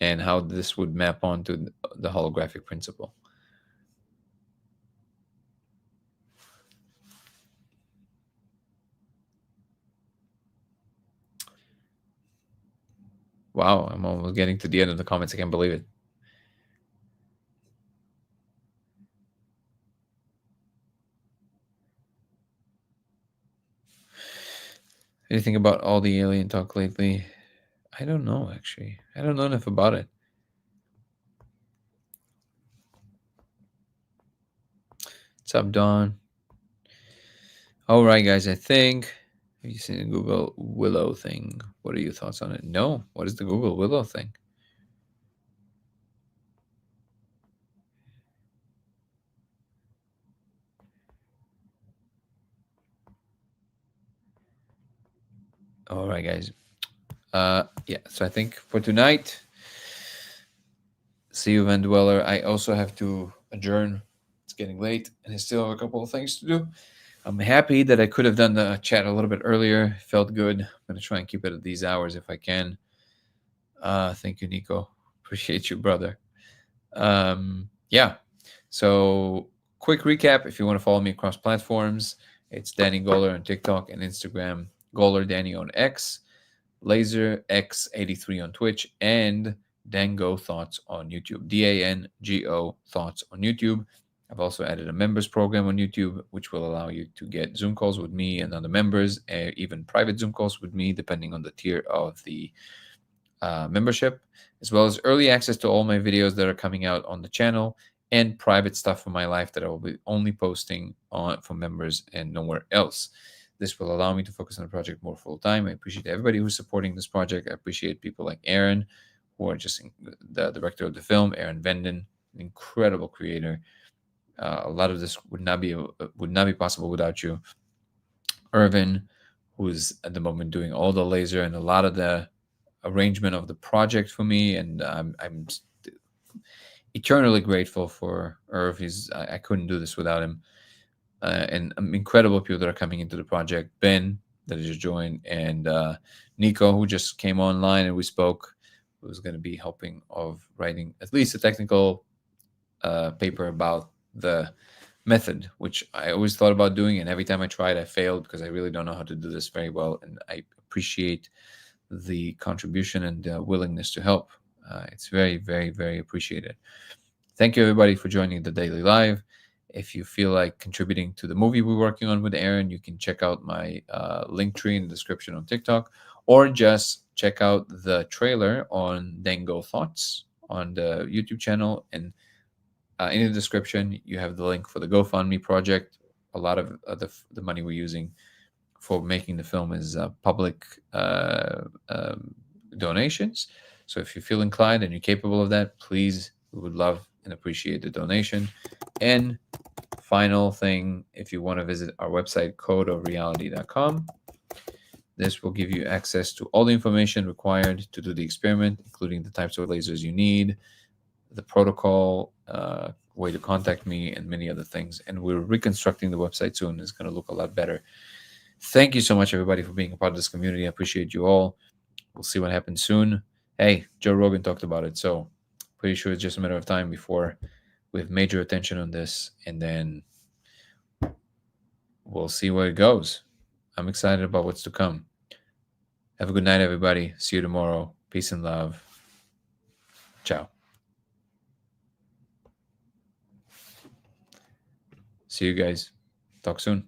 and how this would map onto the holographic principle. Wow, I'm almost getting to the end of the comments. I can't believe it. Anything about all the alien talk lately? I don't know, actually. I don't know enough about it. What's up, Don? All right, guys, I think. Have you seen the Google Willow thing? What are your thoughts on it? No. What is the Google Willow thing? All right, guys. Yeah, so I think for tonight, see you, Van Dweller. I also have to adjourn. It's getting late, and I still have a couple of things to do. I'm happy that I could have done the chat a little bit earlier. Felt good. I'm going to try and keep it at these hours if I can. Thank you, Nico. Appreciate you, brother. Yeah. So, quick recap if you want to follow me across platforms, it's Danny Goller on TikTok and Instagram, Goller Danny on X, Laser X83 on Twitch, and Dango Thoughts on YouTube. DANGO Thoughts on YouTube. I've also added a members program on YouTube, which will allow you to get Zoom calls with me and other members, even private Zoom calls with me, depending on the tier of the membership, as well as early access to all my videos that are coming out on the channel and private stuff from my life that I will be only posting on for members and nowhere else. This will allow me to focus on the project more full time. I appreciate everybody who's supporting this project. I appreciate people like Aaron, who are just the director of the film, Aaron Venden, an incredible creator. A lot of this would not be possible without you. Irvin, who's at the moment doing all the laser and a lot of the arrangement of the project for me, and I'm eternally grateful for Irv. I couldn't do this without him. And incredible people that are coming into the project. Ben, that just joined, and Nico, who just came online and we spoke, who's going to be helping of writing at least a technical paper about the method, which I always thought about doing, and every time I tried, I failed because I really don't know how to do this very well, and I appreciate the contribution and willingness to help. It's very, very, very appreciated. Thank you, everybody, for joining the Daily Live. If you feel like contributing to the movie we're working on with Aaron, you can check out my link tree in the description on TikTok, or just check out the trailer on Dango Thoughts on the YouTube channel. And in the description, you have the link for the GoFundMe project. A lot of the money we're using for making the film is public donations. So if you feel inclined and you're capable of that, please, we would love and appreciate the donation. And final thing, if you want to visit our website, codeofreality.com, this will give you access to all the information required to do the experiment, including the types of lasers you need, the protocol, way to contact me, and many other things. And we're reconstructing the website soon. It's going to look a lot better. Thank you so much, everybody, for being a part of this community. I appreciate you all. We'll see what happens soon. Hey, Joe Rogan talked about it, so pretty sure it's just a matter of time before we have major attention on this, and then we'll see where it goes. I'm excited about what's to come. Have a good night, everybody. See you tomorrow. Peace and love. Ciao. See you guys. Talk soon.